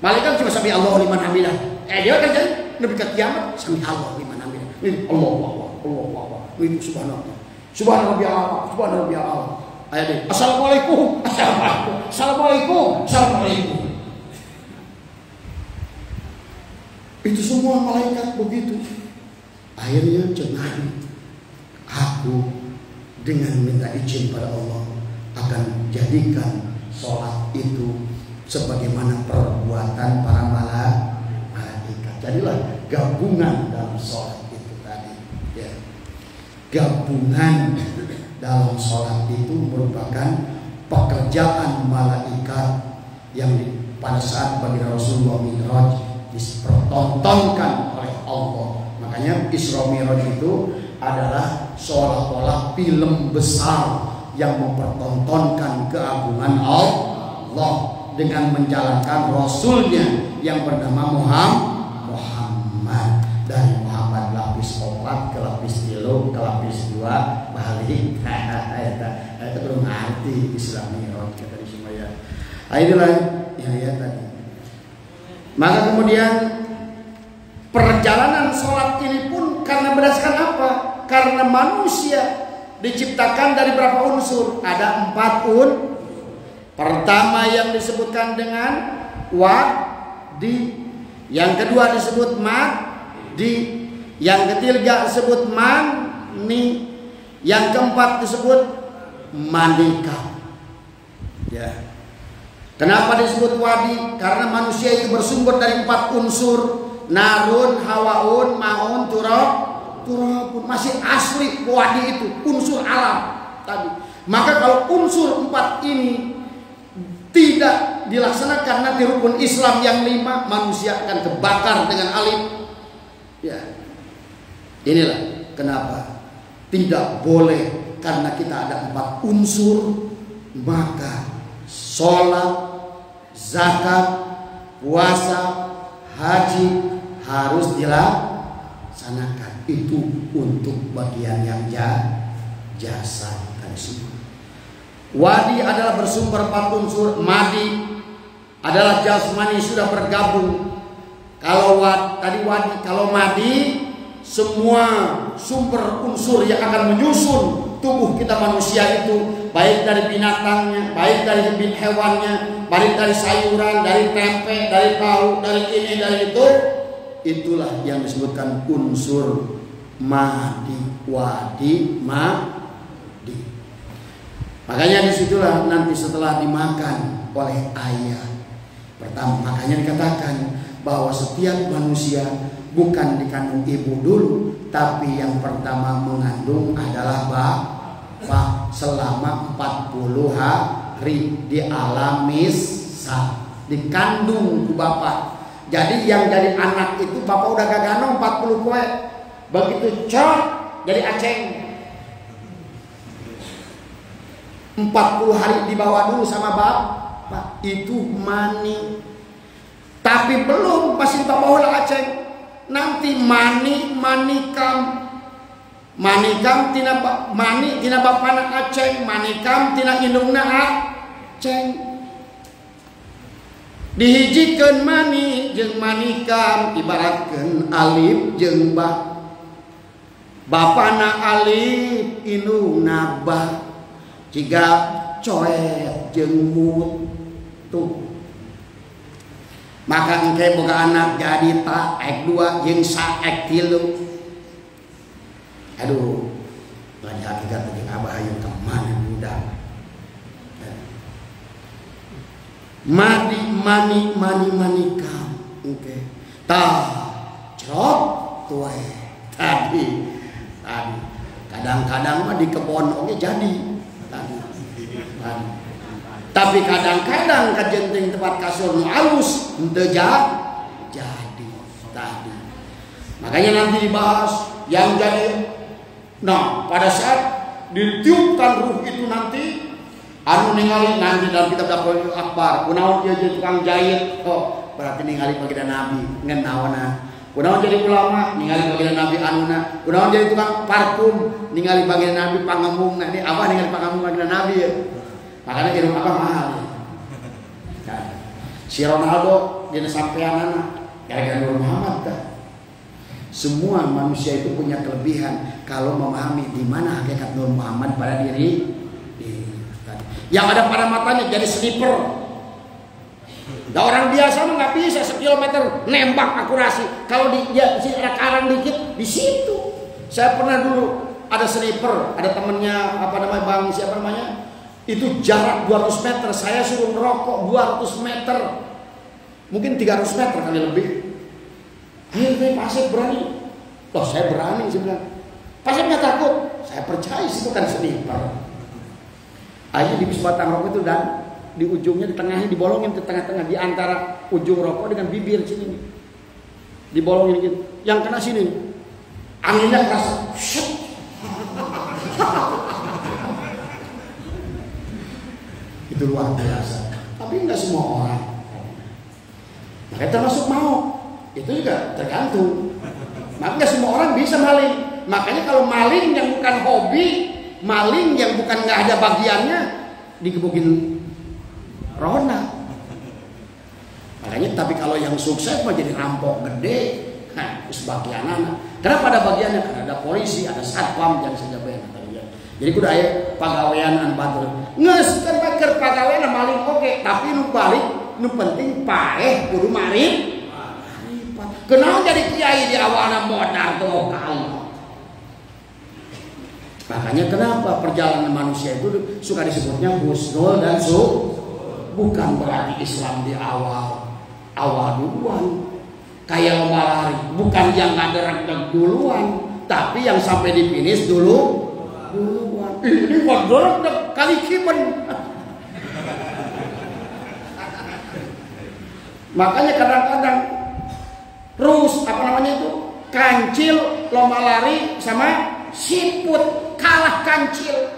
Malaikat cuma sami Allahu liman hamidah. Dia kan jadi lebih ke kiamat sami Allahu liman hamidah. Allahu Akbar, Allahu Akbar. Ini subhanallah. Subhanallah, subhanallah. Ayat ini. Assalamualaikum, assalamualaikum, assalamualaikum, assalamualaikum. Itu semua malaikat begitu. Akhirnya cenah, aku dengan minta izin pada Allah akan jadikan sholat itu sebagaimana perbuatan para malaikat. Jadilah gabungan dalam sholat itu tadi. Ya. Gabungan dalam sholat itu merupakan pekerjaan malaikat yang pada saat bagi Rasulullah Mi'raj dipertontonkan oleh Allah. Makanya Isra Mi'raj itu adalah seolah-olah film besar yang mempertontonkan keagungan Allah dengan menjalankan Rasulnya yang bernama Muhammad. Dari Muhammad lapis 4 ke lapis 3 ke lapis 2 balik. Itu belum arti Isra Mi'raj kata di semua ya. Inilah ya tadi. Maka kemudian perjalanan sholat ini pun karena berdasarkan apa? Karena manusia diciptakan dari berapa unsur? Ada 4 unsur. Pertama yang disebutkan dengan wadi, yang kedua disebut madi, yang ketiga disebut mani, yang keempat disebut manika. Ya. Kenapa disebut wadi? Karena manusia itu bersumber dari 4 unsur. Narun, hawaun, maun, turabun. Masih asli wadi itu unsur alam tadi. Maka kalau unsur 4 ini tidak dilaksanakan nanti rukun Islam yang 5, manusia akan kebakar dengan alif. Ya. Inilah kenapa tidak boleh, karena kita ada 4 unsur, maka sholat, zakat, puasa, haji harus dilaksanakan. Itu untuk bagian yang jasad kan semua. Wadi adalah bersumber 4 unsur. Madi adalah jasmani sudah bergabung. Kalau wadi, kalau madi semua sumber unsur yang akan menyusun tubuh kita manusia itu, baik dari binatangnya, baik dari hewannya, baik dari sayuran, dari tempe, dari tahu, dari ini, dari itu, itulah yang disebutkan unsur madi, wadi, madi. Makanya disitulah nanti setelah dimakan oleh ayah pertama, makanya dikatakan bahwa setiap manusia bukan dikandung ibu dulu, tapi yang pertama mengandung adalah bapak selama 40 hari di alam misal, dikandung ku bapak. Jadi yang jadi anak itu bapak udah gagano 40 kue, begitu cok jadi aceng. 40 hari dibawa dulu sama bapak, itu mani. Tapi belum masih bapak udah aceng. Nanti manikam Manikam tina mani tina bapana Aceng, manikam tina indungna Aceng. Dihijikeun mani jeung manikam ibaratkeun alif jeung ba. Bapana alif indungna ba. Jiga coet jeung mut tuh. Maka engke boga anak jadi ta ek 2 jeung sa ek 3. Aduh, lagi hakikat lagi abah yang kemana budak. Mani kam, oke. Tah, cerot tuai. Tadi. Kadang-kadang mah di kebon oke jadi. Tadi. Tapi kadang-kadang kajenting tempat kasur nu alus henteu jadi. Tadi. Makanya nanti dibahas yang jadi. Nah, pada saat ditiupkan ruh itu nanti anu ningali nanti dalam kitab Dakwah Akbar, kunaon dia jadi tukang jahit. Oh, berarti ningali baginda Nabi ngan naonna. Kunaon jadi ulama ningali baginda Nabi anuna. Kunaon jadi tukang parfum ningali baginda Nabi pangembungna. Ini apa ningali pangembung baginda Nabi ya? Makanya ilmu apa mahal. Nah, si Ronaldo dina sampeanana gara-gara Nur Muhammad kan. Semua manusia itu punya kelebihan kalau memahami di mana hakikat Nur Muhammad pada diri. Yang ada pada matanya jadi sniper. Nah, orang biasa mah nggak bisa sekilometer nembak akurasi. Kalau dia ada karang dikit di situ. Saya pernah dulu ada sniper, ada temennya apa namanya bang siapa namanya? Itu jarak 200 meter. Saya suruh ngerokok 200 meter, mungkin 300 meter kali lebih. Akhirnya Pak Asep berani. Loh saya berani sih bilang. Pak Asep nggak takut. Saya percaya itu kan sniper. Akhirnya di batang rokok itu dan di ujungnya di tengahnya dibolongin ke tengah-tengah di antara ujung rokok dengan bibir sini. Dibolongin gitu. Yang kena sini. Anginnya keras. Itu luar biasa. Tapi nggak semua orang. Makanya termasuk mau. Itu juga tergantung. Maka nggak semua orang bisa maling. Makanya kalau maling yang bukan hobi, maling yang bukan nggak ada bagiannya, digebukin Rona. Makanya tapi kalau yang sukses mah jadi rampok gede, nah sebagian anak. Kenapa ada bagiannya? Karena ada polisi, ada satpam yang saja benar. Jadi kudu aya pagawean an batur. Ngeus kan baker pagawean maling oke, tapi nu balik nu penting paeh kudu maring. Kenapa jadi kiai di awalnya modal tuh kali? Makanya kenapa perjalanan manusia itu suka disebutnya husnul dan su? Bukan berarti Islam di awal duluan. Kayak lomba lari, bukan yang ngadeg duluan, tapi yang sampai di finish duluan. Ini kodor kali kipen. Makanya kadang-kadang terus apa namanya itu kancil lomba lari sama siput kalah kancil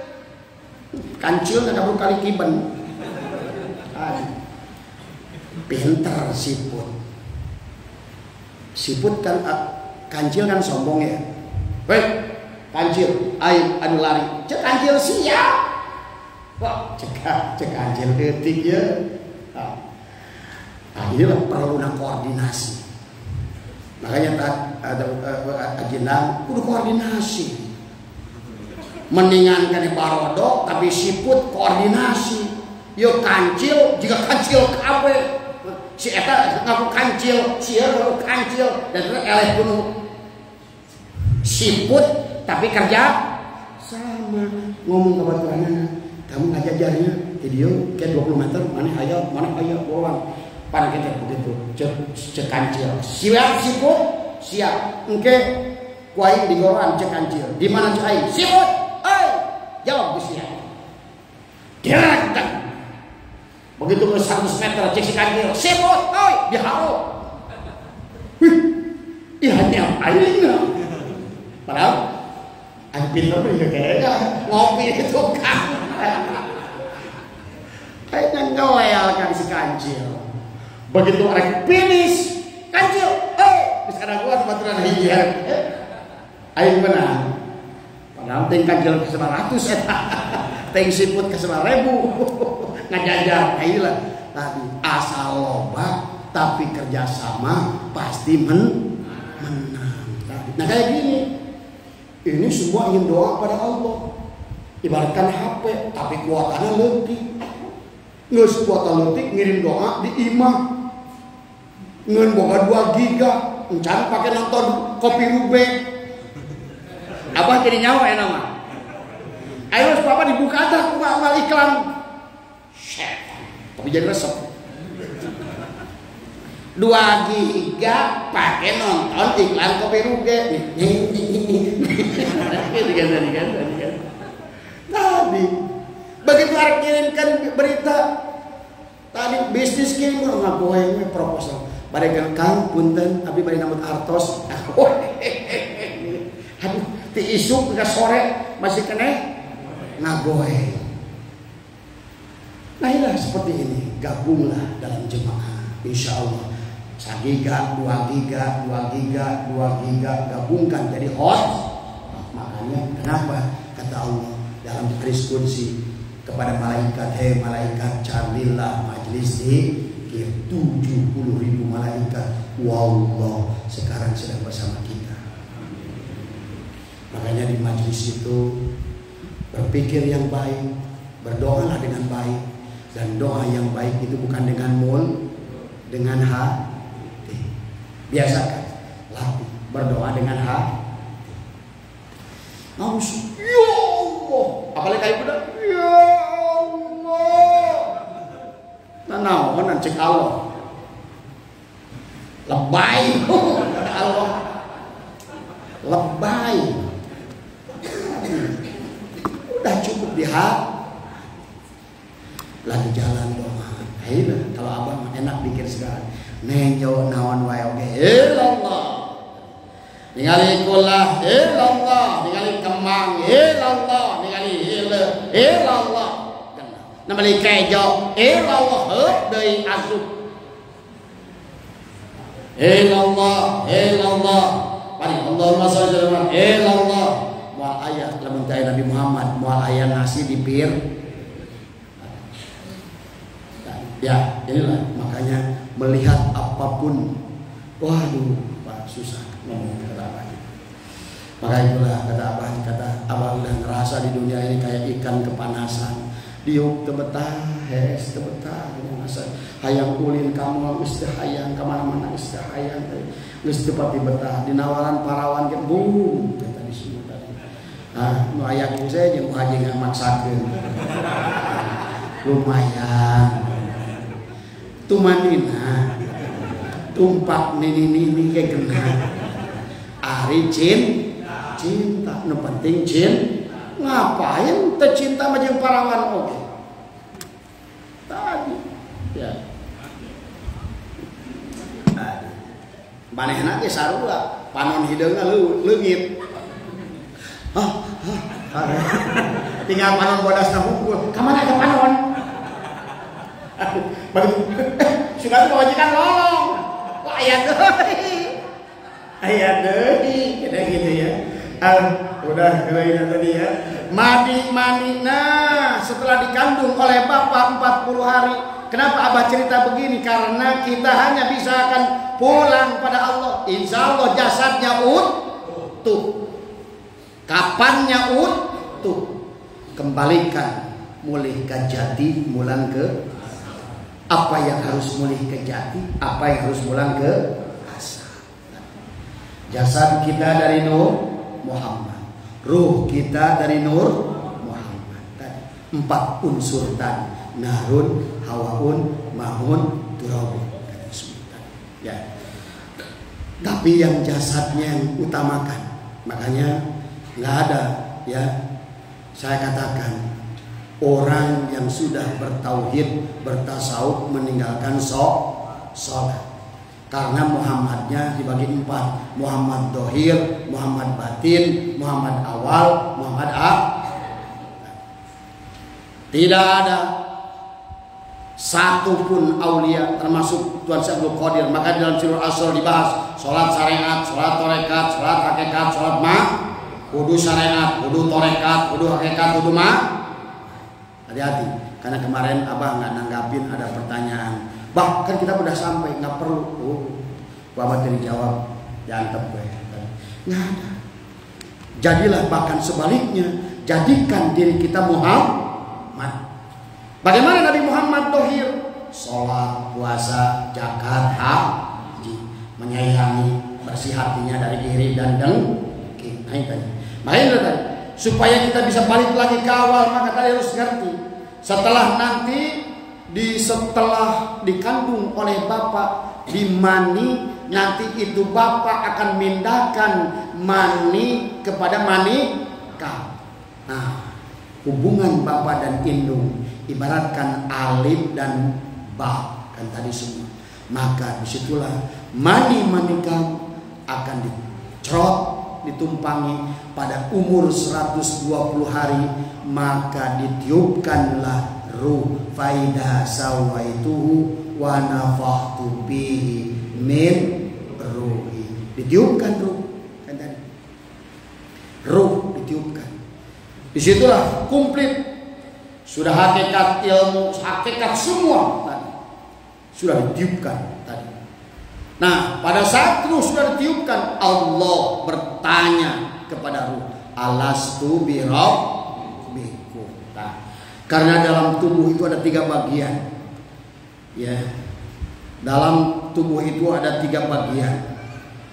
nggak kabur kali kiben. Pinter siput kan kancil kan sombong ya. Weh kancil ayo adu lari cek kancil siap kok cek kancil detik ya. Nah inilah perlu koordinasi. Makanya ada ajenang kudu koordinasi. Mendingan kan barodok tapi siput koordinasi. Yo kancil jika kancil kabeh. Si eta ngaku kancil, si ngaku kancil dan eleh kuno. Siput tapi kerja sama. Ngomong ke baturanana, kamu ngajajarnya video ke 20 meter mana aya bolang. Pan kita begitu cek kancil siap siput siap engke kuaing di goran cek kancil di mana cek aing siput jawab Gusti direk begitu ke 100 meter cek si kancil siput diharo hanya aing padahal aing pinter ya kayaknya ngopi itu kan kayaknya ngoelkan si kancil. Begitu orang finish kancil, bisa ada gua baturan hijar, aing menang. penting kanjel ke 900 eta. Teng siput ke 9.000. Ngajajar kailah tadi asal loba tapi kerjasama pasti menang. Nah kayak gini, ini semua ingin doa pada Allah. Ibaratkan HP tapi kuatannya leutik. Ngeus kuatan leutik ngirim doa di imah. Ngeun boga 2 giga, encan pakai nonton Kopi Rube. Abah jadi nyawa ya nama. Ayo apa dibuka ada kumaha iklan. Tapi jadi resep 2 giga pakai nonton iklan Kopi Ruge. Tadi begitu harus kirimkan berita tadi bisnis kirim ngapoe proposal pada Kang punten tapi bari nambut artos. Aduh ti isuk ke sore masih kena ngagoe. Nah inilah seperti ini, gabunglah dalam jemaah, insya Allah 1 giga, 2 giga, 2 giga, 2 giga, gabungkan jadi host. Makanya kenapa kata Allah dalam hadis qudsi kepada malaikat, hei malaikat carilah majlis di 70.000 malaikat, wallah sekarang sedang bersama kita. Makanya di majlis itu berpikir yang baik, berdoalah dengan baik. Dan doa yang baik itu bukan dengan mulut, dengan hati. Biasakan, latih berdoa dengan hati. Ya Allah, apalagi kayak udah, ya Allah. Nah, naon cek Allah. Lebay, Allah. Lebay. Udah cukup di hati. Lagi jalan doa. Ayo kalau abang enak dikir sekarang. Nejo naon wae oge. Allah. Ningali kulah, Allah. Ningali kemang, Allah. Ningali hile, Allah. Namali kejo, Allah. Deui asup. Allah, Allah. Mari Allahumma shalli ala Allah. Moal aya lamun teh Nabi Muhammad, moal aya nasi di pir. Ya, inilah makanya melihat apapun, waduh, Pak susah ngomong kata Abah. Maka itulah kata Abah udah ngerasa di dunia ini kayak ikan kepanasan. Diuk tebetah, hes tebetah, ngerasa hayang ulin kamu geus teu hayang kemana-mana geus teu hayang, geus teu pati betah. Dinawaran parawan ge bung kata disebut tadi. Ah, nu aya kieu saya jeung haji ngamaksakeun. Lumayan. Tumanina tumpak nini kayak kena ari cinta nu penting ngapain tercinta sama jeung parawan oke tadi ya manehna ge sarua panon hideungna leungit tinggal panon bodasna hungkul ka mana ada panon sudah kewajiban lolong kok ayat deui gitu ya. Udah kelahiran tadi ya. Mandi nah setelah dikandung oleh bapak 40 hari. Kenapa Abah cerita begini? Karena kita hanya bisa akan pulang pada Allah. Insya Allah jasadnya utuh. Kapannya utuh? Kembalikan mulih ke jati, mulang ke apa yang harus mulih ke jati, apa yang harus mulang ke asal. Jasad kita dari Nur Muhammad, ruh kita dari Nur Muhammad. 4 unsur tadi, narun, hawaun, mahun, turabun. Ya. Tapi yang jasadnya yang utamakan, makanya nggak ada ya. Saya katakan. Orang yang sudah bertauhid, bertasawuf meninggalkan sholat. Karena Muhammadnya dibagi 4. Muhammad dohir, Muhammad batin, Muhammad awal, Muhammad Tidak ada satupun aulia termasuk Tuan Syekh Abdul Qadir. Maka dalam surah Asr dibahas sholat syariat, sholat tarekat, sholat hakikat, sholat kudu syariat, kudu torekat, kudu hakikat, kudu hati-hati. Karena kemarin abah nggak nanggapin ada pertanyaan. Bah, kan kita udah sampai, nggak perlu. Abah tadi jawab, jantep gue. Nggak ada. Jadilah bahkan sebaliknya, jadikan diri kita Muhammad. Bagaimana Nabi Muhammad dohir? Sholat, puasa, zakat, haji, menyayangi, bersih hatinya dari iri dan dengki. Nah itu. Makanya tadi, supaya kita bisa balik lagi ke awal, maka tadi harus ngerti. Setelah nanti setelah dikandung oleh bapak di mani, nanti itu bapak akan mindahkan mani kepada manika. Nah, hubungan bapak dan indung ibaratkan alif dan ba kan tadi semua. Maka disitulah mani manika akan dicerot, ditumpangi pada umur 120 hari, maka ditiupkanlah ruh faida sawaituhu wa nafakhtu bihi min ruhi. Ditiupkan ruh kan tadi. Ruh ditiupkan. Disitulah komplit. Sudah hakikat ilmu, hakikat semua tadi. Sudah ditiupkan tadi. Nah, pada saat ruh sudah ditiupkan, Allah bertanya kepada ruh, alastu birabbikum. Nah, karena dalam tubuh itu ada 3 bagian. Ya. Dalam tubuh itu ada 3 bagian.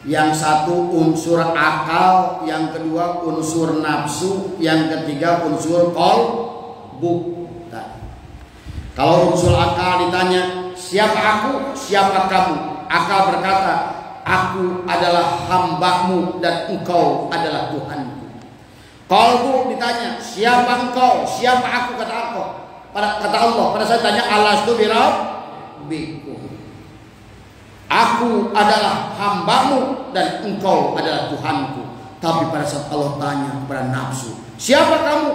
Yang satu unsur akal, yang kedua unsur nafsu, yang ketiga unsur qalbu. Nah, kalau unsur akal ditanya, siapa aku, siapa kamu? Akal berkata, aku adalah hambamu dan engkau adalah Tuhanku. Qalbu ditanya, siapa engkau, siapa aku, kata Allah. Pada saat tanya, alastu birabbikum. Aku adalah hambamu dan engkau adalah Tuhanku. Tapi pada saat Allah tanya kepada nafsu, siapa kamu?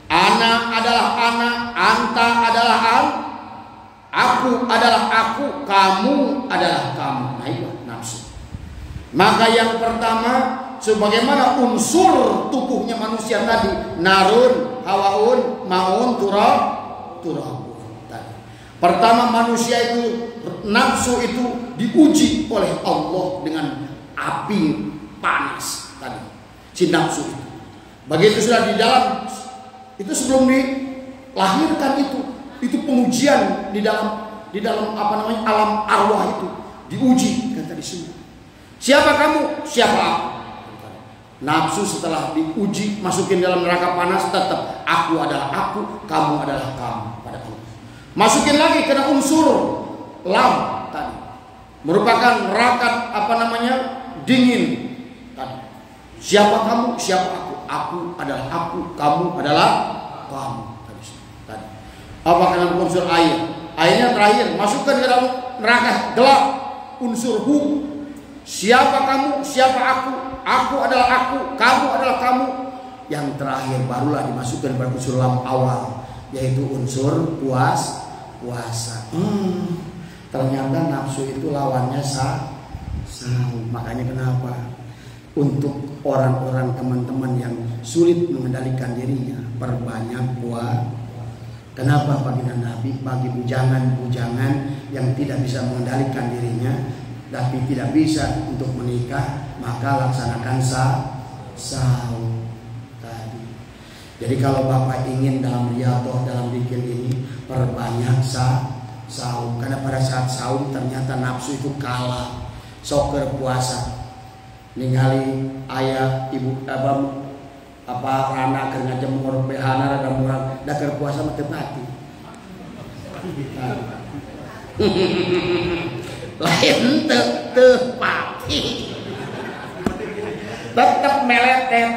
Ana adalah ana, anta adalah an, aku adalah aku, kamu adalah kamu. Nah itu nafsu. Maka yang pertama, sebagaimana unsur tubuhnya manusia tadi, narun, hawaun, maun, turabun. Pertama manusia itu, nafsu itu diuji oleh Allah dengan api panas tadi, si nafsu itu. Begitu sudah di dalam itu, sebelum dilahirkan itu pengujian di dalam alam arwah itu diuji kan tadi semua. Siapa kamu? Siapa aku? Nafsu setelah diuji masukin dalam neraka panas, tetap aku adalah aku, kamu adalah kamu pada Allah. Masukin lagi kena unsur lam tadi, merupakan neraka dingin tadi. Siapa kamu? Siapa aku? Aku adalah aku, kamu adalah kamu tadi. Apa kena unsur air? Airnya terakhir masukkan ke dalam neraka gelap, unsur hu. Siapa kamu? Siapa aku? Aku adalah aku, kamu adalah kamu. Yang terakhir barulah dimasukkan pada unsur lam awal, yaitu unsur puasa. Ternyata nafsu itu lawannya sahau. Makanya kenapa untuk orang-orang teman-teman yang sulit mengendalikan dirinya, perbanyak puasa. Kenapa baginda Nabi bagi bujangan-bujangan yang tidak bisa mengendalikan dirinya, tapi tidak bisa untuk menikah, maka laksanakan sahau tadi. Jadi kalau Bapak ingin dalam riyadhah, dalam zikir ini, perbanyak sahur. Karena pada saat sahur ternyata nafsu itu kalah. Soker puasa ningali ayah ibu abam rana keur ngajemur behana rada murah da keur puasa mah teu pati. Lain teu pati. Tetep meletet.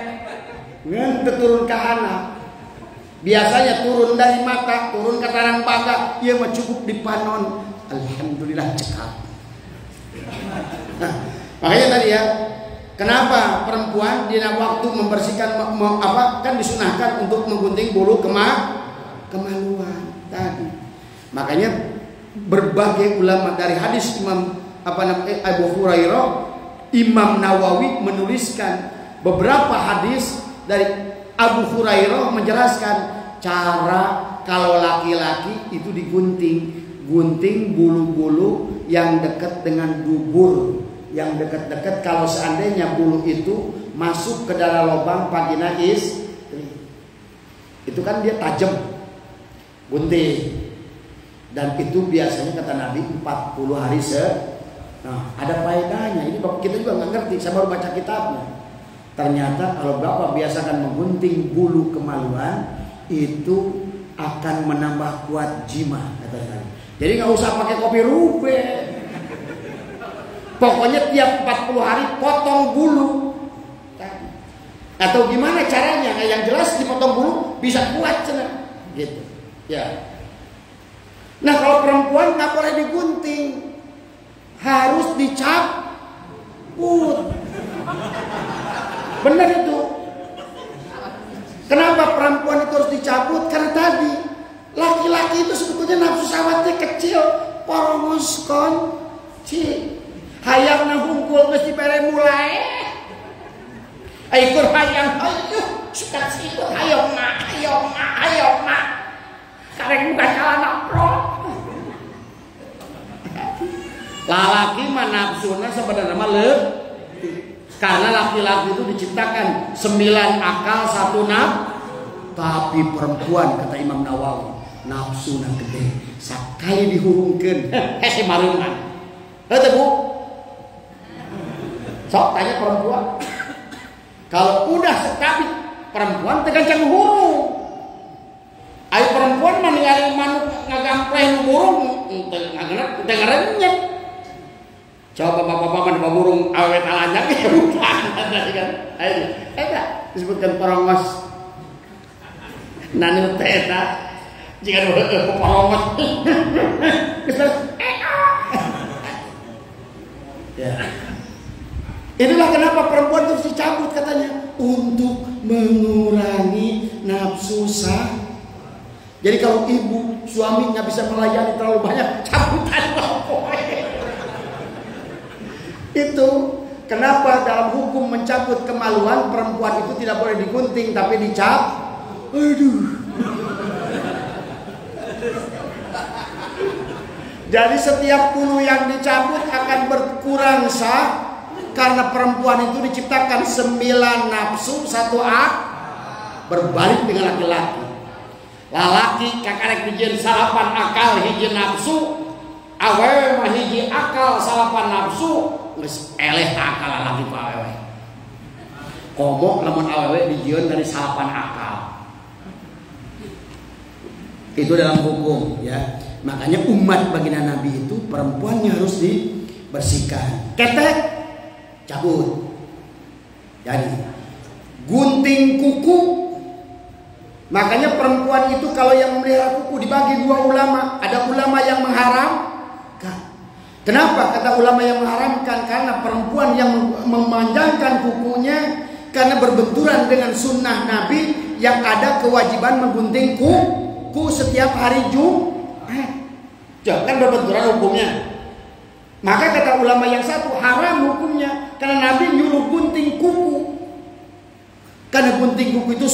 Ngan turun ke anak. Biasanya turun dari mata, turun ke tarang baga, ia mah cukup di panon. Alhamdulillah cekap. Nah, makanya tadi ya, kenapa perempuan di waktu membersihkan kan disunahkan untuk menggunting bulu kemaluan tadi. Makanya berbagai ulama dari hadis Imam Abu Hurairah, Imam Nawawi menuliskan beberapa hadis dari Abu Hurairah menjelaskan cara kalau laki-laki itu gunting bulu-bulu yang dekat dengan dubur, yang dekat-dekat. Kalau seandainya bulu itu masuk ke dalam lubang vagina istri, itu kan dia tajam, gunting. Dan itu biasanya kata Nabi 40 hari Nah, ada faedahnya. Ini bapak kita juga nggak ngerti. Saya baru baca kitabnya. Ternyata kalau bapak biasakan menggunting bulu kemaluan, itu akan menambah kuat jima, kata saya. Jadi nggak usah pakai kopi rube. Pokoknya tiap 40 hari potong bulu. Atau gimana caranya? Nah, yang jelas dipotong bulu bisa kuat cina. Gitu. Ya. Nah, kalau perempuan nggak boleh digunting. Harus dicabut. Benar itu. Kenapa perempuan itu harus dicabut? Karena tadi laki-laki itu sebetulnya nafsu syahwatnya kecil. Poromoskon hayang nahungkul mesti bere mulai. Ikut hayang suka sikut hayong mak. Karek bukan salah naprok. Lalaki mah nafsunya sebenarnya mah karena laki-laki itu diciptakan 9 akal 1 tapi perempuan kata Imam Nawawi nafsunya gede sakali dihurungkeun hese mareungan. Heuh Bu? Sok tanya perempuan. Kalau udah sekali perempuan tegancang hurung. Ayo perempuan mah ningali manuk ngagampleh burung teu ngarenyet. Coba bapak-bapak mana burung awet alanya ya bukan kan? Ayo, enggak disebutkan porongos. Nanu teta jika porongos. Ya. Inilah kenapa perempuan terus dicabut katanya untuk mengurangi nafsu sah. Jadi kalau ibu suami nggak bisa melayani terlalu banyak, cabutan pokoknya. Itu kenapa dalam hukum mencabut kemaluan perempuan itu tidak boleh digunting tapi dicabut. Aduh. Jadi setiap bulu yang dicabut akan berkurang sah karena perempuan itu diciptakan 9 nafsu 1 ak berbalik dengan laki-laki. Lalaki kakarek dijieun 8 akal hiji nafsu, awewe mah hiji akal 8 nafsu. Geus eleh akal lagi ku awewe. Komo lamun awewe dijieun dari 8 akal. Itu dalam hukum ya. Makanya umat baginda Nabi itu perempuannya harus dibersihkan. Ketek cabut. Jadi gunting kuku. Makanya perempuan itu kalau yang memelihara kuku dibagi 2 ulama. Ada ulama yang mengharamkan. Kenapa kata ulama yang mengharamkan? Karena perempuan yang memanjangkan kukunya karena berbenturan dengan sunnah Nabi yang ada kewajiban menggunting kuku setiap hari Jumat. Jangan berbenturan hukumnya. Maka kata ulama yang satu haram hukumnya karena Nabi nyuruh gunting kuku. Karena gunting kuku itu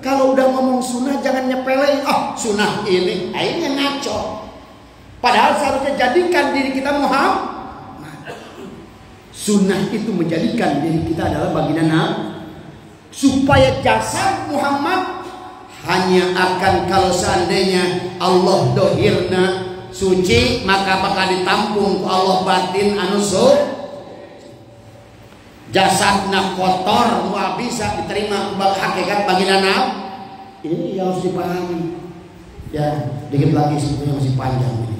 kalau udah ngomong sunnah jangan nyepelin. Oh sunnah ini akhirnya ngaco. Padahal seharusnya jadikan diri kita Muhammad. Sunnah itu menjadikan diri kita adalah baginda Nabi. Supaya jasad Muhammad hanya akan kalau seandainya Allah dohirna suci maka bakal ditampung ku Allah batin anu jasadna kotor mual bisa diterima hakikat baginda Nabi. Ini yang harus dipahami. Ya, dikit lagi sebetulnya masih panjang ini.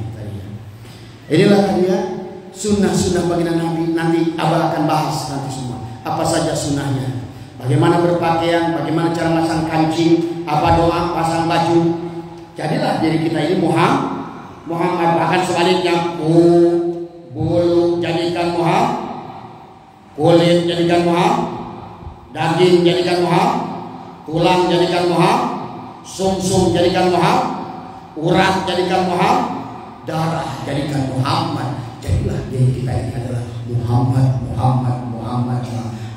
Inilah dia sunnah-sunnah baginda Nabi. Nanti Abah akan bahas nanti semua. Apa saja sunnahnya. Bagaimana berpakaian, bagaimana cara masang kancing, apa doa, pasang baju. Jadilah diri kita ini Muhammad. Bahkan sebaliknya bulu jadikan Muhammad, kulit jadikan Muhammad, daging jadikan Muhammad, tulang jadikan Muhammad, sumsum jadikan Muhammad, urat jadikan Muhammad, darah jadikan Muhammad. Jadilah diri kita ini adalah Muhammad.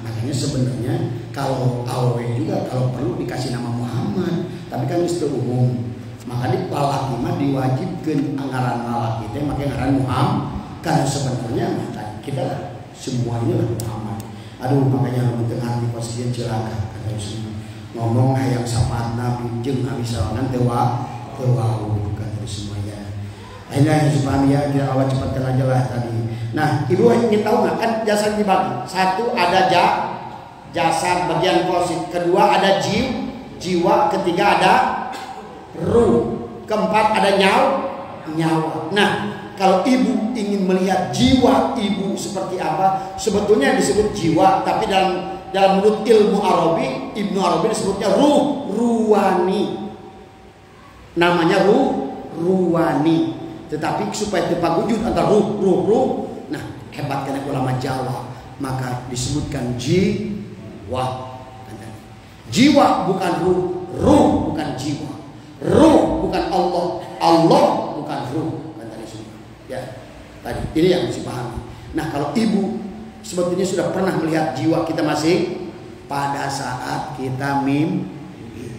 Makanya makanya sebenarnya kalau awe juga kalau perlu dikasih nama Muhammad, tapi kan itu umum. Maka di lalaki mah diwajibkan anggaran lalaki itu makanya anggaran Muhammad, karena sebenarnya kita semuanya lah Muhammad. Aduh, makanya untuk hati posisinya celaka kata Rasulullah. Ngomong hayang sapat Nabi jeung Nabi sawangan tewa kata semuanya. Akhirnya yang dipahami ya, kita awal cepatkan aja lah tadi. Nah, ibu ingin tahu nggak kan jasad dibagi? Satu ada jasad bagian klosit, kedua ada jiwa, ketiga ada ruh, keempat ada nyawa. Nah, kalau ibu ingin melihat jiwa ibu seperti apa, sebetulnya disebut jiwa, tapi dalam menurut ilmu Arabi, Ibnu Arabi disebutnya ruwani. Namanya ruwani. Tetapi supaya terpagujud antara ruh. Nah, hebat karena ulama Jawa, maka disebutkan jiwa. Jiwa bukan ruh bukan jiwa. Ruh bukan Allah bukan ruh. Ya, tadi ini yang mesti pahami. Nah, kalau ibu sebetulnya sudah pernah melihat jiwa kita masing pada saat kita mimpi.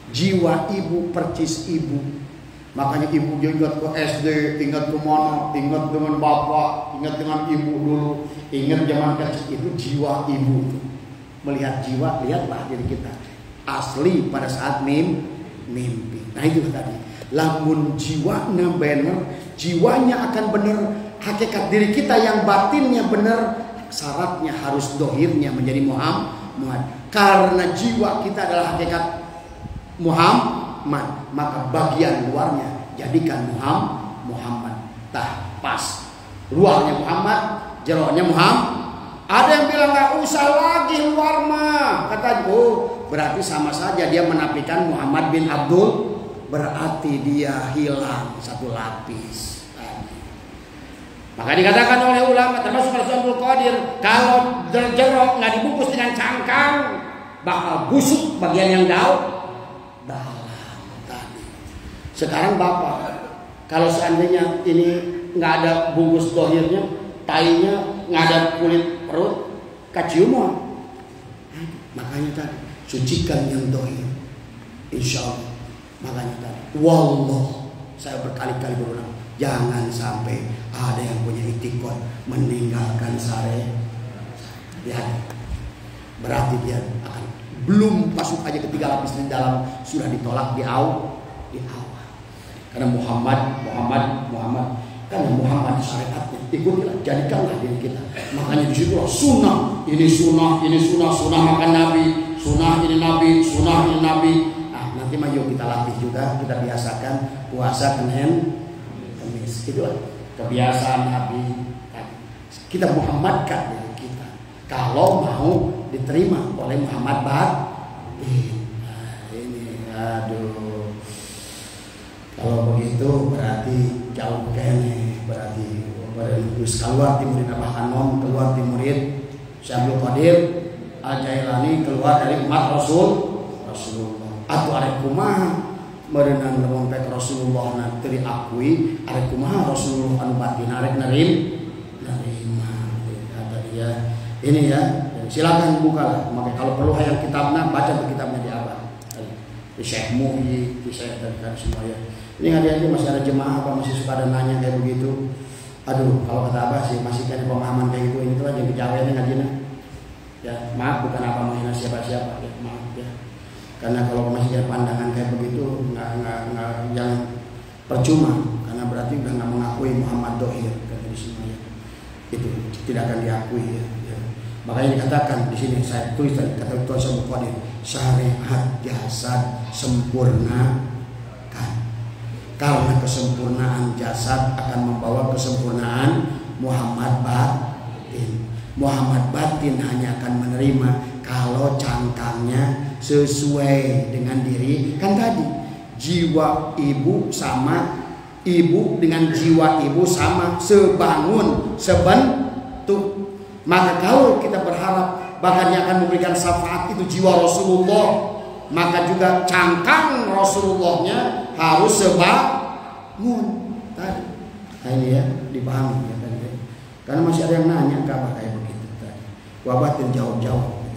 Jiwa ibu percis ibu. Makanya ibu ingat ke SD, ingat ke mana, ingat dengan bapak, ingat dengan ibu dulu, ingat zaman kecil, itu jiwa ibu. Melihat jiwa, lihatlah diri kita asli pada saat mimpi. Nah itu tadi. Lamun jiwanya benar, jiwanya akan benar, hakikat diri kita yang batinnya benar, syaratnya harus dohirnya menjadi Muhammad. Karena jiwa kita adalah hakikat Muhammad, maka bagian luarnya jadikan Muhammad. Tah pas. Luarnya Muhammad, jeronya Muhammad. Ada yang bilang nggak usah lagi luar mah, kata berarti sama saja dia menafikan Muhammad bin Abdul, berarti dia hilang satu lapis. Maka dikatakan oleh ulama termasuk Rasul Abdul Qadir, kalau jeruk nggak dibungkus dengan cangkang bakal busuk bagian yang dalam. Sekarang bapak, kalau seandainya ini nggak ada bungkus dohirnya, tainya nggak ada kulit perut, kaciuman. Makanya tadi sucikan yang dohir, insya Allah. Makanya tadi, wallah, saya berkali-kali berulang, jangan sampai ada yang punya itikad meninggalkan syariat. Lihat, berarti dia akan belum masuk aja ketiga lapis di dalam sudah ditolak di awal. Karena Muhammad karena Muhammad syariatnya ikutilah, jadikanlah diri kita. Makanya di situ sunnah makan Nabi, sunnah ini Nabi. Nah, nanti mah yuk kita latih juga, kita biasakan puasa Senin Kamis. Itulah kebiasaan Nabi. Kita Muhammadkan diri kita. Kalau mau diterima oleh Muhammad batin. Nah, ini aduh. Kalau begitu berarti jauh kene, berarti keluar di murid Abah Anom, keluar di murid Syekh Abdul Qadir Al-Jailani, keluar dari umat Rasulullah. Atau arek kumaha merenang lamun pek Rasulullah na teu diakui, arek kumaha Rasulullah anu batin arek nerima. Kata dia, ini ya, silakan buka. Maka kalau perlu hayang kitabna, baca kitabnya di abad. Di Syekh Muhyi, di Syekh dan semuanya. Ini hadiah masih ada jemaah apa masih suka ada nanya kayak begitu. Aduh, kalau kata Abah sih masih kan pemahaman kayak gitu, ini tuh aja kejawennya ngajinya. Ya, maaf bukan apa menghina siapa-siapa ya, maaf ya. Karena kalau masih ada pandangan kayak begitu nggak jangan percuma, karena berarti udah nggak mengakui Muhammad dohir kata di sini ya. Itu tidak akan diakui ya. Makanya dikatakan di sini saya tulis tadi kata Tuhan Sang Qadir, syariat jasad sempurna. Karena kesempurnaan jasad akan membawa kesempurnaan Muhammad batin. Muhammad batin hanya akan menerima kalau cangkangnya sesuai dengan diri. Kan tadi jiwa ibu sama ibu dengan jiwa ibu sama sebangun sebentuk. Maka kalau kita berharap bahkan yang akan memberikan syafaat itu jiwa Rasulullah, maka juga cangkang Rasulullahnya harus sebangun tadi. Nah ini ya dipahami ya, kan? Karena masih ada yang nanya kabar kayak begitu tadi. Wabatin jawab-jawab.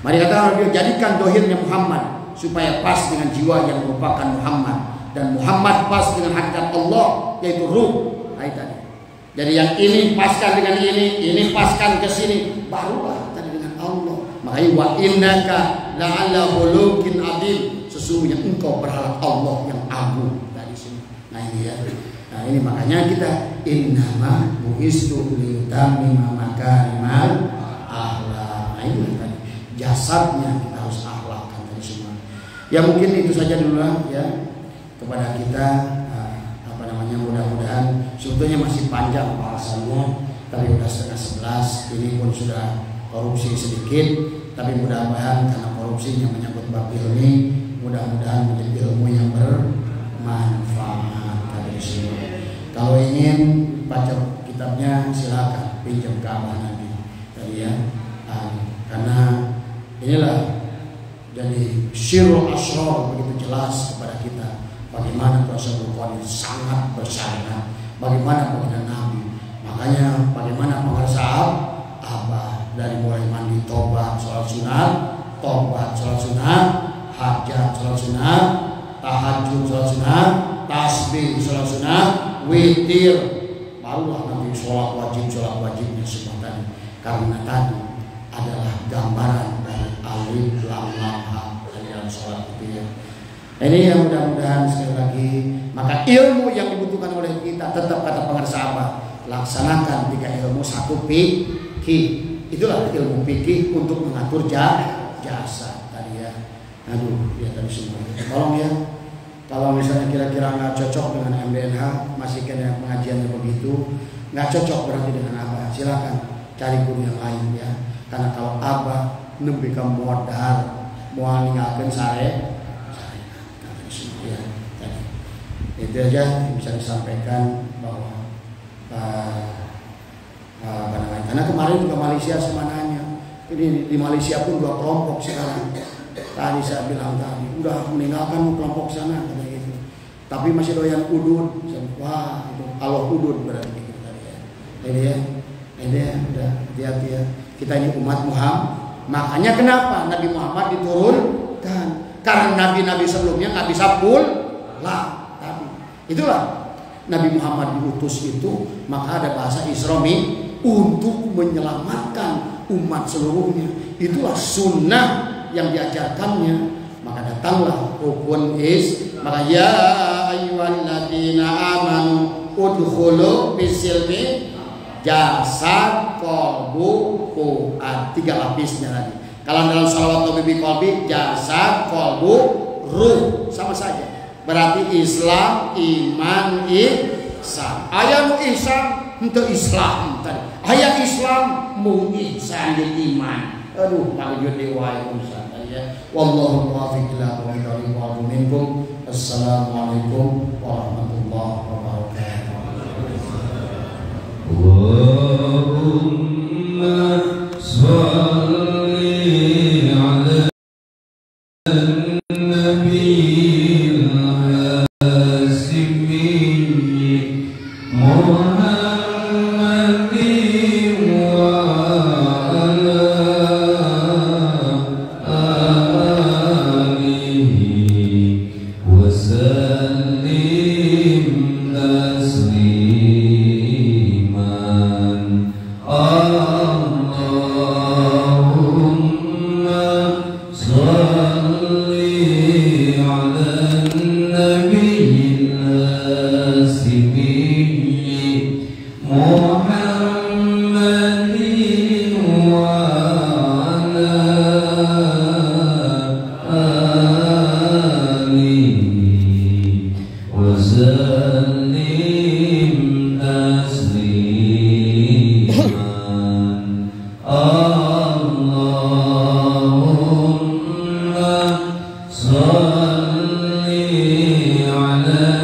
Mari katakan beliau, jadikan dohirnya Muhammad supaya pas dengan jiwa yang merupakan Muhammad, dan Muhammad pas dengan hakikat Allah yaitu ruh. Nah, tadi. Jadi yang ini paskan dengan ini paskan ke sini, barulah tadi dengan Allah. Makanya wa innaka la'ala khuluqin adzim, sesungguhnya engkau berharap Allah yang agung dari sini. Nah ini ya. Nah ini makanya kita innama bu'istu liyutammima makarimal akhlak. Nah ini tadi jasadnya kita harus akhlakkan tadi semua. Ya mungkin itu saja dulu ya kepada kita. Mudah-mudahan sebetulnya masih panjang bahasannya, tapi sudah setengah 11. Ini pun sudah korupsi sedikit, tapi mudah-mudahan karena korupsinya menyangkut bab ilmi, mudah-mudahan menjadi ilmu yang bermanfaat bagi semua. Kalau ingin baca kitabnya silakan pinjam ke Abah nanti tadi ya. Karena inilah jadi sirul asrar begitu jelas kepada kita. Bagaimana Rasulul Qadir sangat bersyariat, bagaimana baginda Nabi, makanya bagaimana pengarsaan Abah dari mulai mandi tobat, sholat sunat, tobat, sholat sunat, hajat, sholat sunat, tahajud, sholat sunat, tasbih, sholat sunat, witir, barulah nanti sholat wajibnya semua tadi. Karena tadi adalah gambaran dari alif lam ha dari dalam sholat itu ya. Ini yang mudah-mudahan sekali lagi, maka ilmu yang dibutuhkan oleh kita tetap kata pengarsa Abah, laksanakan 3 ilmu, 1 fikih. Itulah ilmu fikih untuk mengatur jasa tadi ya. Aduh, ya tadi semua itu. Tolong ya, kalau misalnya kira-kira nggak cocok dengan MDNH, masih kena pengajiannya begitu, nggak cocok berarti dengan Abah, silakan cari guru yang lain ya. Karena kalau Abah nembe kamu modal, mau ninggalkan saya. Ya, itu aja yang bisa disampaikan bahwa karena kemarin juga Malaysia semananya ini di Malaysia pun 2 kelompok sekarang. Tadi saya bilang tadi udah meninggalkan kelompok sana katanya gitu, tapi masih doyan udud. Wah itu Allah udud berarti gitu tadi ya. Ini ya udah hati-hati ya, kita ini umat Muhammad. Makanya kenapa Nabi Muhammad diturunkan, karena nabi-nabi sebelumnya nggak bisa pulang. Tapi itulah Nabi Muhammad diutus itu, maka ada bahasa Isromi untuk menyelamatkan umat seluruhnya. Itulah sunnah yang diajarkannya. Maka datanglah rukun maka ya ayyuhalladzina amanu udkhulu bisilmi jasad qalbu fuad, 3 lapisnya tadi. Kalau dalam salawat Nabi qalbi jasad qalbu ruh sama saja. Berarti Islam, iman, ihsan. Ayat ihsan untuk Islam tadi. Ayat Islam mu ihsan iman. Aduh, kalau dewa ihsan ya. Wallahu muwaffiq ila aqwamit thoriq minkum. Assalamualaikum warahmatullahi wabarakatuh. Allahumma sholli ala nabiyil hasimi Muhammadin wa ala alihi wa sallim tasliman. Allahumma sholli ala nabiyil hasimi Muhammadin wa ala alihi wa sallim tasliman. Allahumma sholli ala